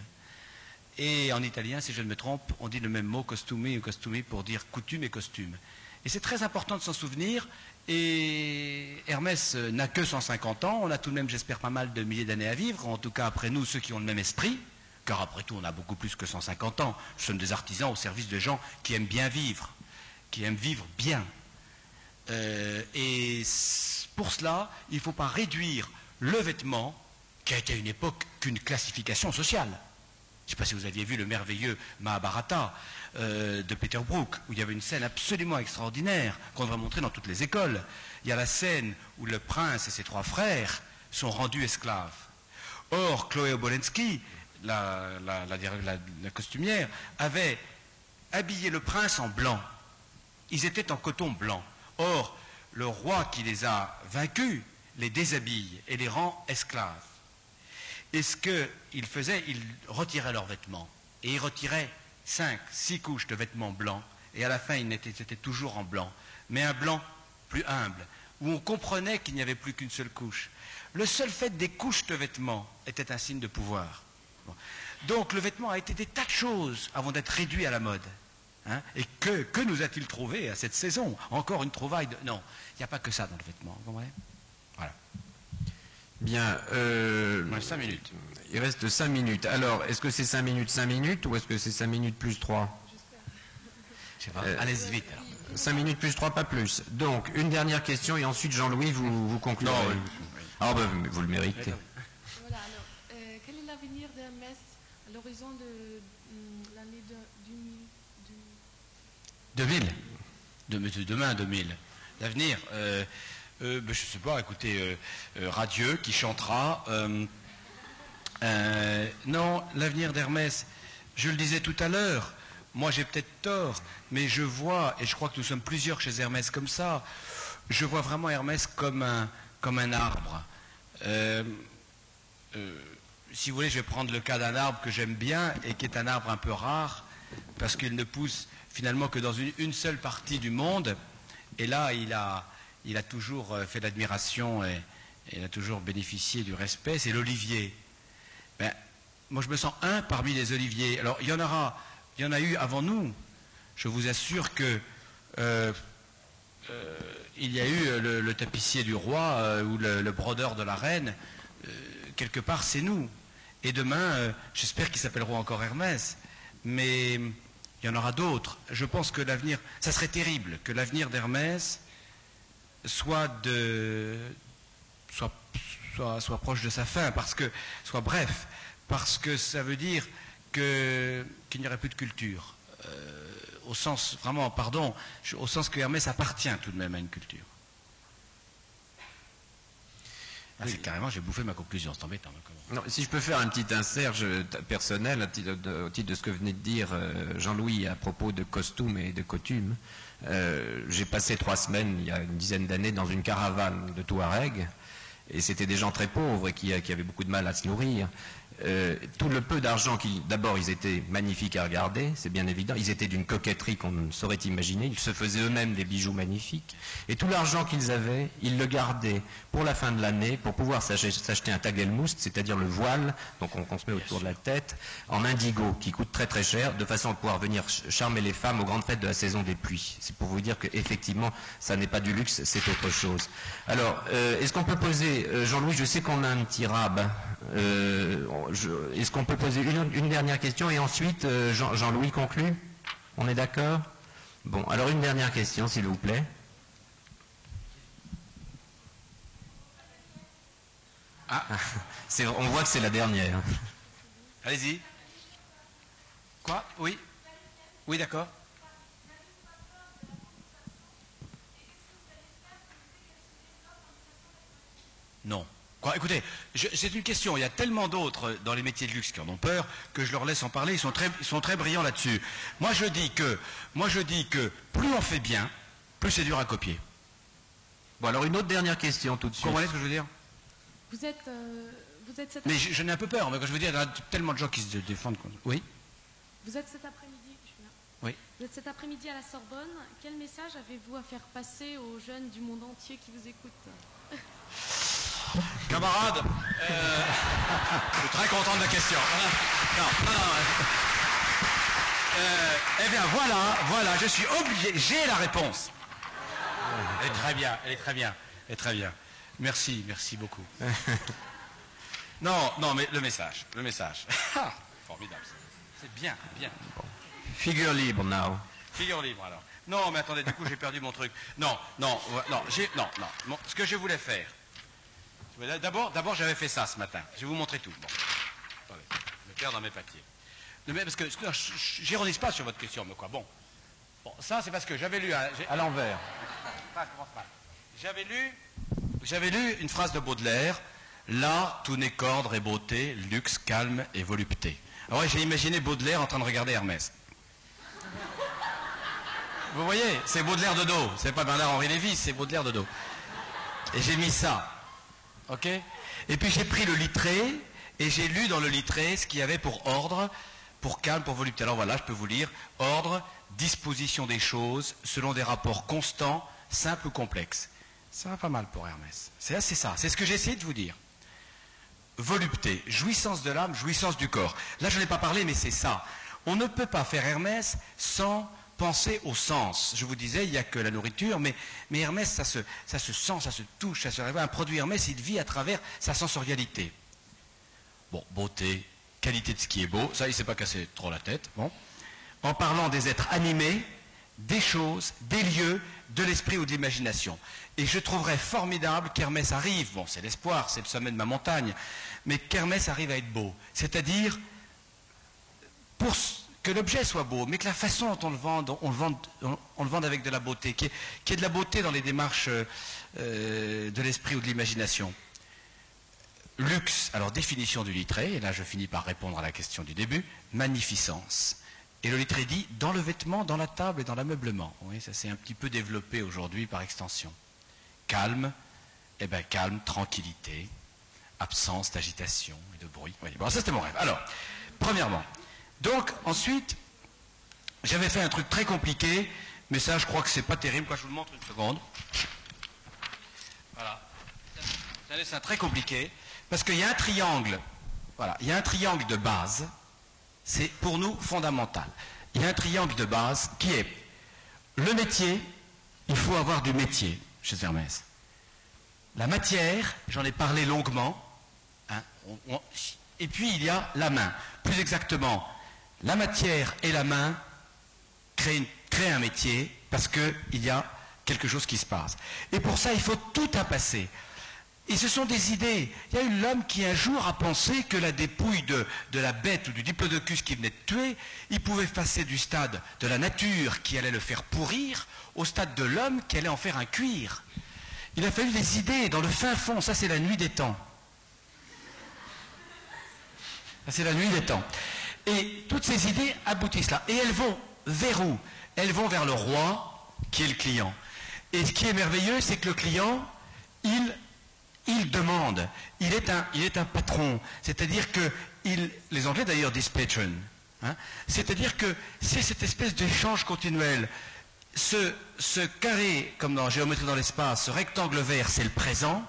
Et en italien, si je ne me trompe, on dit le même mot, costumi ou costumi, pour dire coutume et costume. Et c'est très important de s'en souvenir, et Hermès n'a que 150 ans, on a tout de même, j'espère, pas mal de milliers d'années à vivre, en tout cas après nous, ceux qui ont le même esprit, car après tout, on a beaucoup plus que 150 ans. Nous sommes des artisans au service de gens qui aiment bien vivre. qui aiment vivre bien. Et pour cela, il ne faut pas réduire le vêtement, qui a été à une époque qu'une classification sociale. Je ne sais pas si vous aviez vu le merveilleux Mahabharata de Peter Brook, où il y avait une scène absolument extraordinaire qu'on devrait montrer dans toutes les écoles. Il y a la scène où le prince et ses 3 frères sont rendus esclaves. Or, Chloé Obolensky, la costumière, avait habillé le prince en blanc. Ils étaient en coton blanc. Or, le roi qui les a vaincus les déshabille et les rend esclaves. Et ce qu'il faisait, il retirait leurs vêtements. Et il retirait 5, 6 couches de vêtements blancs. Et à la fin, ils étaient toujours en blanc. Mais un blanc plus humble, où on comprenait qu'il n'y avait plus qu'une seule couche. Le seul fait des couches de vêtements était un signe de pouvoir. Bon. Donc le vêtement a été des tas de choses avant d'être réduit à la mode. Hein? Et que nous a-t-il trouvé à cette saison? Encore une trouvaille de... Non, il n'y a pas que ça dans le vêtement. Vous comprenez? Voilà. Bien. 5 minutes. Il reste 5 minutes. Alors, est-ce que c'est 5 minutes ou est-ce que c'est 5 minutes plus 3? Je sais pas. Allez-y vite. Alors. 5 minutes plus 3, pas plus. Donc, une dernière question et ensuite, Jean-Louis, vous conclurez. Non, oui. Ah, ben, vous le méritez. Voilà, alors, quel est l'avenir d'Hermès à l'horizon de l'année 2000 Demain, 2000. L'avenir, je ne sais pas, écoutez, radieux, qui chantera. Non, l'avenir d'Hermès, je le disais tout à l'heure, moi j'ai peut-être tort, mais je vois, et je crois que nous sommes plusieurs chez Hermès comme ça, je vois vraiment Hermès comme un arbre. Si vous voulez, je vais prendre le cas d'un arbre que j'aime bien et qui est un arbre un peu rare, parce qu'il ne pousse finalement que dans une seule partie du monde, et là il a toujours fait l'admiration et il a toujours bénéficié du respect, c'est l'olivier. Ben, moi je me sens un parmi les oliviers. Alors il y en a eu avant nous. Je vous assure que il y a eu le tapissier du roi ou le brodeur de la reine. Quelque part c'est nous. Et demain, j'espère qu'ils s'appelleront encore Hermès. Mais il y en aura d'autres. Je pense que l'avenir, ça serait terrible que l'avenir d'Hermès soit proche de sa fin, soit bref, parce que ça veut dire qu'il n'y aurait plus de culture. Au sens, vraiment, pardon, au sens que Hermès appartient tout de même à une culture. Ah, oui. C'est carrément, j'ai bouffé ma conclusion, c'est embêtant. Non, si je peux faire un petit insert personnel au titre de ce que venait de dire Jean-Louis à propos de costumes et de coutumes. J'ai passé 3 semaines, il y a une dizaine d'années, dans une caravane de Touaregs, et c'était des gens très pauvres et qui avaient beaucoup de mal à se nourrir. Tout le peu d'argent d'abord ils étaient magnifiques à regarder, c'est bien évident, ils étaient d'une coquetterie qu'on ne saurait imaginer, ils se faisaient eux-mêmes des bijoux magnifiques, et tout l'argent qu'ils avaient, ils le gardaient pour la fin de l'année, pour pouvoir s'acheter un tagelmoust, c'est-à-dire le voile, donc qu'on se met autour de la tête, en indigo, qui coûte très très cher, de façon à pouvoir venir charmer les femmes aux grandes fêtes de la saison des pluies. C'est pour vous dire qu'effectivement, ça n'est pas du luxe, c'est autre chose. Alors, est-ce qu'on peut poser, Jean-Louis, je sais qu'on a un petit rab, est-ce qu'on peut poser une dernière question et ensuite Jean-Louis conclut? On est d'accord? Bon, alors une dernière question s'il vous plaît. Ah, on voit que c'est la dernière. Allez-y. Quoi? Oui. Oui, d'accord. Non. Quoi, écoutez, c'est une question. Il y a tellement d'autres dans les métiers de luxe qui en ont peur que je leur laisse en parler. Ils sont très brillants là-dessus. Moi, je dis que plus on fait bien, plus c'est dur à copier. Bon, alors une autre dernière question tout de suite. Vous comprenez ce que je veux dire? Vous êtes cet Mais j'en ai un peu peur. Mais quand je veux dire, il y a tellement de gens qui se défendent. Oui. Vous êtes cet après-midi. Oui. Vous êtes cet après-midi à la Sorbonne. Quel message avez-vous à faire passer aux jeunes du monde entier qui vous écoutent? Camarades, je suis très content de la question. Non. Eh bien voilà, je suis obligé, j'ai la réponse. Elle est très bien. Merci beaucoup. Non, mais le message. Formidable. C'est bien. Figure libre now. Figure libre alors. Non, mais attendez, du coup, j'ai perdu mon truc. Non, ce que je voulais faire. D'abord, j'avais fait ça ce matin. Je vais vous montrer tout. Bon. Attendez, je me perds dans mes papiers. Mais parce que j'ironise pas sur votre question, mais quoi. Bon, ça, c'est parce que j'avais lu à l'envers. J'avais lu une phrase de Baudelaire. Là, tout n'est qu'ordre et beauté, luxe, calme et volupté. Alors, j'ai imaginé Baudelaire en train de regarder Hermès. Vous voyez, c'est Baudelaire de dos. C'est pas Bernard-Henri Lévy, c'est Baudelaire de dos. Et j'ai mis ça. Ok? Et puis j'ai pris le littré, et j'ai lu dans le littré ce qu'il y avait pour ordre, pour calme, pour volupté. Alors voilà, je peux vous lire. Ordre, disposition des choses, selon des rapports constants, simples ou complexes. Ça va pas mal pour Hermès. C'est ça. C'est ce que j'ai essayé de vous dire. Volupté, jouissance de l'âme, jouissance du corps. Là, je n'ai pas parlé, mais c'est ça. On ne peut pas faire Hermès sans penser au sens. Je vous disais, il n'y a que la nourriture, mais Hermès, ça se sent, ça se touche, ça se révèle. Un produit Hermès, il vit à travers sa sensorialité. Bon, beauté, qualité de ce qui est beau, ça, il ne s'est pas cassé trop la tête. Bon. En parlant des êtres animés, des choses, des lieux, de l'esprit ou de l'imagination. Et je trouverais formidable qu'Hermès arrive, bon, c'est l'espoir, c'est le sommet de ma montagne, mais qu'Hermès arrive à être beau. C'est-à-dire, pour que l'objet soit beau, mais que la façon dont on le vende avec de la beauté, qu'il y ait de la beauté dans les démarches de l'esprit ou de l'imagination. Luxe, alors définition du littré, et là je finis par répondre à la question du début, magnificence. Et le littré dit dans le vêtement, dans la table et dans l'ameublement. Oui, ça s'est un petit peu développé aujourd'hui par extension. Calme, calme, tranquillité, absence d'agitation et de bruit. Oui, bon, ça c'était mon rêve. Alors, premièrement, donc ensuite, j'avais fait un truc très compliqué, mais ça je crois que c'est pas terrible, je vous le montre une seconde. Voilà. C'est un dessin très compliqué, parce qu'il y a un triangle, voilà, il y a un triangle de base. C'est pour nous fondamental. Il y a un triangle de base qui est le métier, il faut avoir du métier chez Hermès. La matière, j'en ai parlé longuement, hein, et puis il y a la main. Plus exactement, la matière et la main créent un métier parce qu'il y a quelque chose qui se passe. Et pour ça, il faut tout impasser. Et ce sont des idées. Il y a eu l'homme qui un jour a pensé que la dépouille de la bête ou du diplodocus qui venait de tuer, il pouvait passer du stade de la nature qui allait le faire pourrir au stade de l'homme qui allait en faire un cuir. Il a fallu des idées dans le fin fond. Ça, c'est la nuit des temps. Ça, c'est la nuit des temps. Et toutes ces idées aboutissent là. Et elles vont vers où? Elles vont vers le roi qui est le client. Et ce qui est merveilleux, c'est que le client, il demande, il est un patron, c'est-à-dire que, les Anglais d'ailleurs disent patron, hein, c'est-à-dire que c'est cette espèce d'échange continuel. Ce carré, comme dans Géométrie dans l'espace, ce rectangle vert, c'est le présent,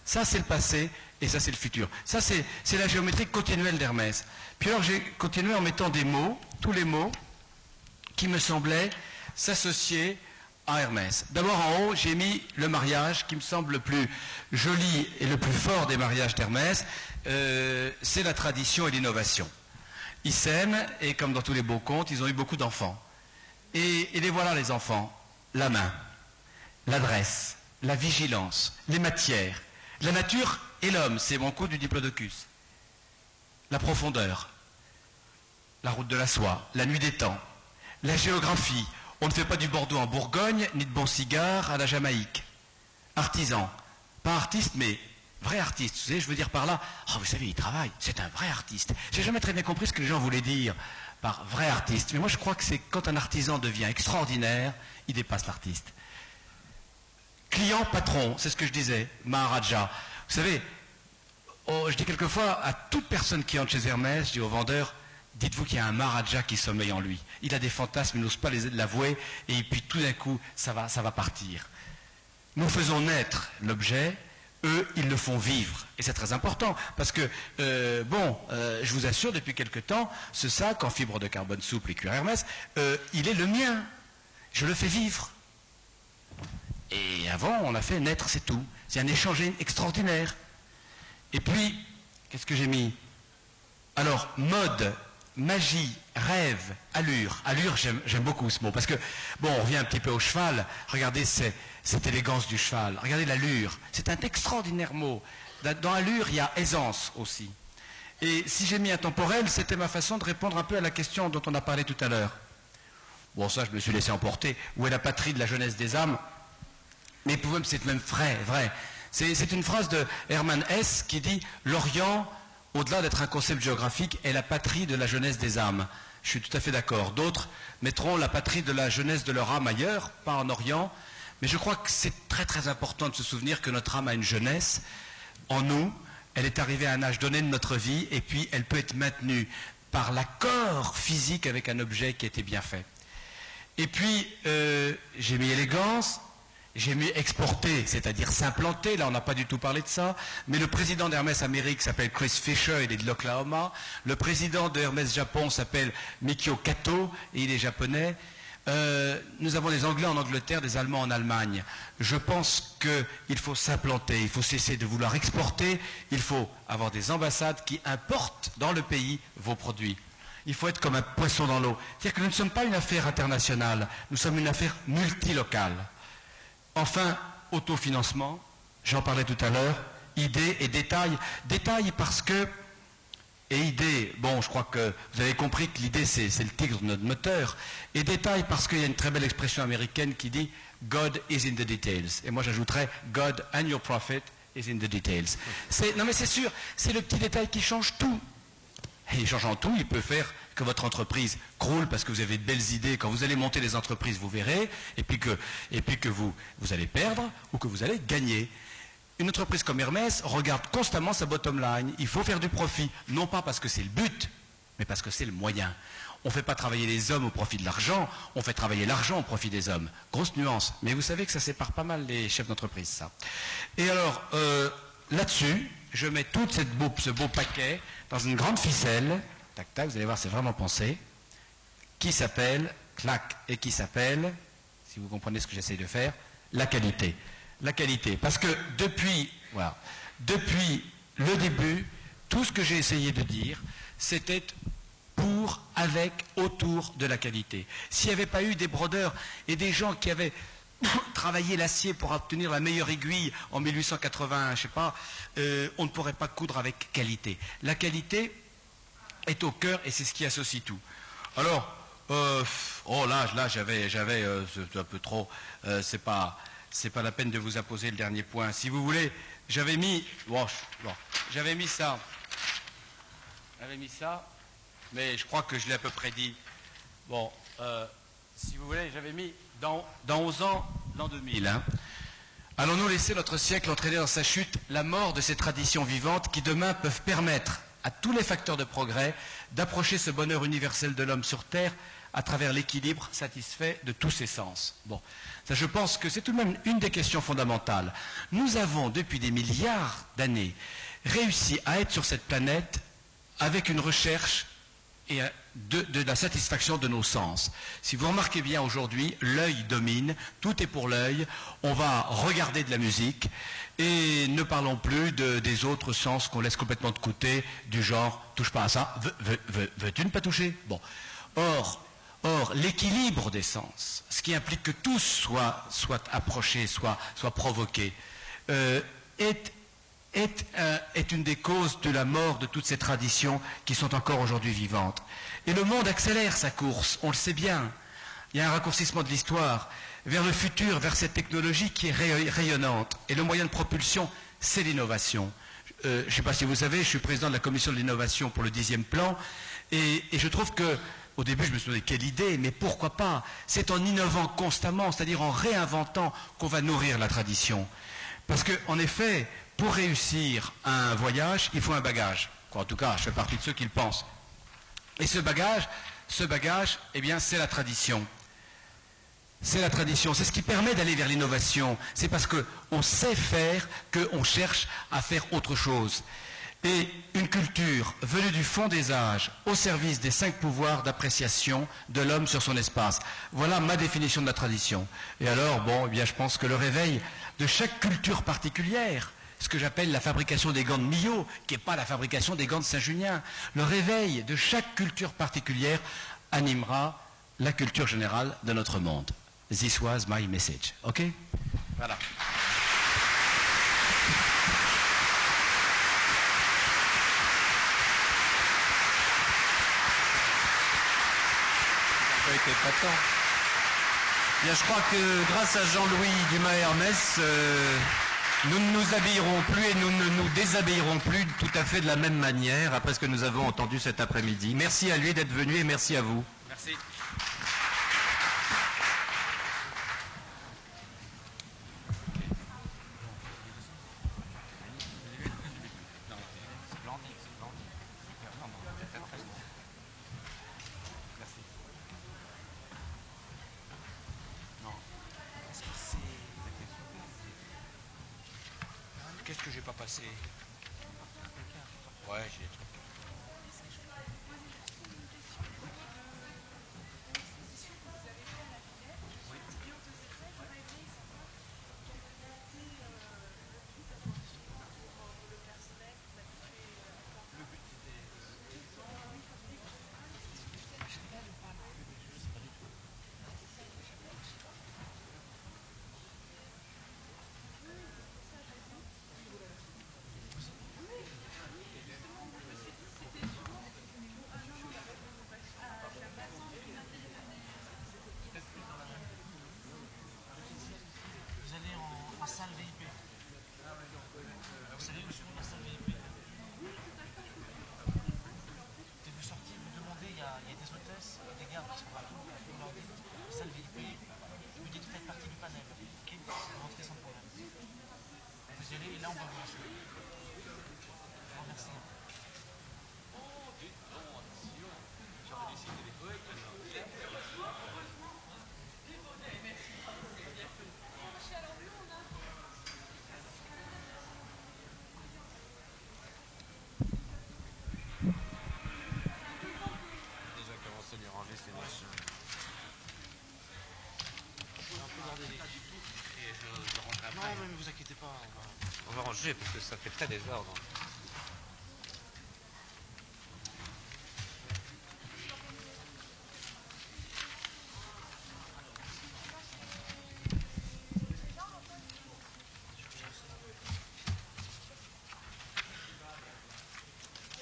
ça c'est le passé, et ça c'est le futur. Ça c'est la géométrie continuelle d'Hermès. Puis alors j'ai continué en mettant des mots, tous les mots, qui me semblaient s'associer à Hermès. D'abord en haut, j'ai mis le mariage qui me semble le plus joli et le plus fort des mariages d'Hermès, c'est la tradition et l'innovation. Ils s'aiment et comme dans tous les beaux contes, ils ont eu beaucoup d'enfants. Et les voilà les enfants, la main, l'adresse, la vigilance, les matières, la nature et l'homme, c'est mon coup du diplodocus. La profondeur, la route de la soie, la nuit des temps, la géographie. On ne fait pas du Bordeaux en Bourgogne, ni de bons cigares à la Jamaïque. Artisan. Pas artiste, mais vrai artiste. Vous savez, je veux dire par là, vous savez, il travaille, c'est un vrai artiste. J'ai jamais très bien compris ce que les gens voulaient dire par vrai artiste. Mais moi, je crois que c'est quand un artisan devient extraordinaire, il dépasse l'artiste. Client, patron, c'est ce que je disais, Maharaja. Vous savez, je dis quelquefois à toute personne qui entre chez Hermès, je dis aux vendeurs, dites-vous qu'il y a un Maharaja qui sommeille en lui. Il a des fantasmes, il n'ose pas l'avouer, et puis tout d'un coup, ça va partir. Nous faisons naître l'objet, eux, ils le font vivre. Et c'est très important, parce que, je vous assure, depuis quelque temps, ce sac en fibre de carbone souple et cuir Hermès, il est le mien. Je le fais vivre. Et avant, on a fait naître, c'est tout. C'est un échange extraordinaire. Et puis, qu'est-ce que j'ai mis? Alors, mode, magie, rêve, allure. Allure, j'aime beaucoup ce mot, parce que, bon, on revient un petit peu au cheval. Regardez cette élégance du cheval. Regardez l'allure. C'est un extraordinaire mot. Dans allure, il y a aisance aussi. Et si j'ai mis intemporel, c'était ma façon de répondre un peu à la question dont on a parlé tout à l'heure. Bon, ça, je me suis laissé emporter. Où est la patrie de la jeunesse des âmes? Mais pour moi, c'est même vrai. C'est une phrase de Hermann Hesse qui dit « L'Orient, au-delà d'être un concept géographique, est la patrie de la jeunesse des âmes ». Je suis tout à fait d'accord. D'autres mettront la patrie de la jeunesse de leur âme ailleurs, pas en Orient. Mais je crois que c'est très très important de se souvenir que notre âme a une jeunesse en nous. Elle est arrivée à un âge donné de notre vie et puis elle peut être maintenue par l'accord physique avec un objet qui a été bien fait. Et puis, j'ai mis élégance, j'ai mis exporter, c'est-à-dire s'implanter. Là, on n'a pas du tout parlé de ça. Mais le président d'Hermès Amérique s'appelle Chris Fisher, il est de l'Oklahoma. Le président de Hermès Japon s'appelle Mikio Kato, et il est japonais. Nous avons des Anglais en Angleterre, des Allemands en Allemagne. Je pense qu'il faut s'implanter, il faut cesser de vouloir exporter, il faut avoir des ambassades qui importent dans le pays vos produits. Il faut être comme un poisson dans l'eau. C'est-à-dire que nous ne sommes pas une affaire internationale, nous sommes une affaire multilocale. Enfin, autofinancement, j'en parlais tout à l'heure, idées et détails. Détails parce que, et idées, bon, je crois que vous avez compris que l'idée c'est le tigre de notre moteur, et détails parce qu'il y a une très belle expression américaine qui dit « God is in the details ». Et moi j'ajouterais « God and your profit is in the details ». Non mais c'est sûr, c'est le petit détail qui change tout. Et changeant tout, il peut faire que votre entreprise croule parce que vous avez de belles idées. Quand vous allez monter les entreprises, vous verrez, et puis que vous allez perdre ou que vous allez gagner. Une entreprise comme Hermès regarde constamment sa bottom line. Il faut faire du profit, non pas parce que c'est le but, mais parce que c'est le moyen. On ne fait pas travailler les hommes au profit de l'argent, on fait travailler l'argent au profit des hommes. Grosse nuance, mais vous savez que ça sépare pas mal les chefs d'entreprise, ça. Et alors, là-dessus, je mets tout ce beau paquet dans une grande ficelle, tac tac, vous allez voir, c'est vraiment pensé, qui s'appelle, clac, et qui s'appelle, si vous comprenez ce que j'essaye de faire, la qualité. La qualité, parce que depuis le début, tout ce que j'ai essayé de dire, c'était pour, avec, autour de la qualité. S'il n'y avait pas eu des brodeurs et des gens qui avaient travaillé l'acier pour obtenir la meilleure aiguille en 1880, je sais pas, on ne pourrait pas coudre avec qualité. La qualité est au cœur et c'est ce qui associe tout. Alors, j'avais un peu trop, c'est pas la peine de vous apposer le dernier point. Si vous voulez, j'avais mis ça, mais je crois que je l'ai à peu près dit. Bon, si vous voulez, j'avais mis dans 11 ans, l'an 2000. Hein. Allons-nous laisser notre siècle entraîner dans sa chute la mort de ces traditions vivantes qui demain peuvent permettre à tous les facteurs de progrès d'approcher ce bonheur universel de l'homme sur Terre à travers l'équilibre satisfait de tous ses sens. Bon, ça je pense que c'est tout de même une des questions fondamentales. Nous avons depuis des milliards d'années réussi à être sur cette planète avec une recherche et de la satisfaction de nos sens. Si vous remarquez bien aujourd'hui, l'œil domine, tout est pour l'œil, on va regarder de la musique et ne parlons plus des autres sens qu'on laisse complètement de côté, du genre touche pas à ça, veux-tu ne pas toucher? Bon. Or, l'équilibre des sens, ce qui implique que tous soient approchés, soient provoqués, est une des causes de la mort de toutes ces traditions qui sont encore aujourd'hui vivantes. Et le monde accélère sa course, on le sait bien. Il y a un raccourcissement de l'histoire vers le futur, vers cette technologie qui est rayonnante. Et le moyen de propulsion, c'est l'innovation. Je ne sais pas si vous savez, je suis président de la commission de l'innovation pour le 10e plan, et je trouve que au début, je me suis dit, quelle idée, mais pourquoi pas? C'est en innovant constamment, c'est-à-dire en réinventant, qu'on va nourrir la tradition. Parce qu'en effet, pour réussir un voyage, il faut un bagage. En tout cas, je fais partie de ceux qui le pensent. Et ce bagage, eh bien, c'est la tradition. C'est la tradition, c'est ce qui permet d'aller vers l'innovation. C'est parce qu'on sait faire qu'on cherche à faire autre chose. Et une culture venue du fond des âges, au service des 5 pouvoirs d'appréciation de l'homme sur son espace. Voilà ma définition de la tradition. Et alors, bon, eh bien, je pense que le réveil de chaque culture particulière, ce que j'appelle la fabrication des gants de Millau, qui n'est pas la fabrication des gants de Saint-Junien. Le réveil de chaque culture particulière animera la culture générale de notre monde. This was my message. OK? Voilà. Été patent. Bien, je crois que grâce à Jean-Louis Dumas-Hermès, nous ne nous habillerons plus et nous ne nous déshabillerons plus tout à fait de la même manière après ce que nous avons entendu cet après-midi. Merci à lui d'être venu et merci à vous. Merci. Qu'est-ce que j'ai pas passé? Ouais, j'ai des trucs. Salle VIP. Vous savez où se trouve la salle VIP? Et vous sortez, vous demandez, il y a des hôtesses, des gardes qui sont partout, vous leur dites, salle VIP, vous dites faites partie du panel, ok? Vous rentrez sans problème. Vous y allez et là on va vous assurer. Je vous remercie. Non, mais ne vous inquiétez pas. On va ranger parce que ça fait très désordre.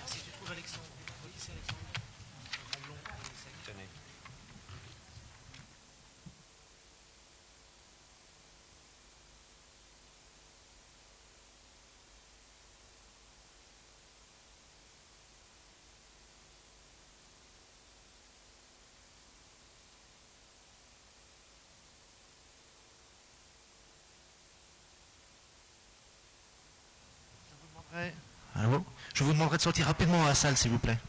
Si tu trouves Alexandre, ici Alexandre, un blond, tenez. Je vous demanderai de sortir rapidement à la salle, s'il vous plaît.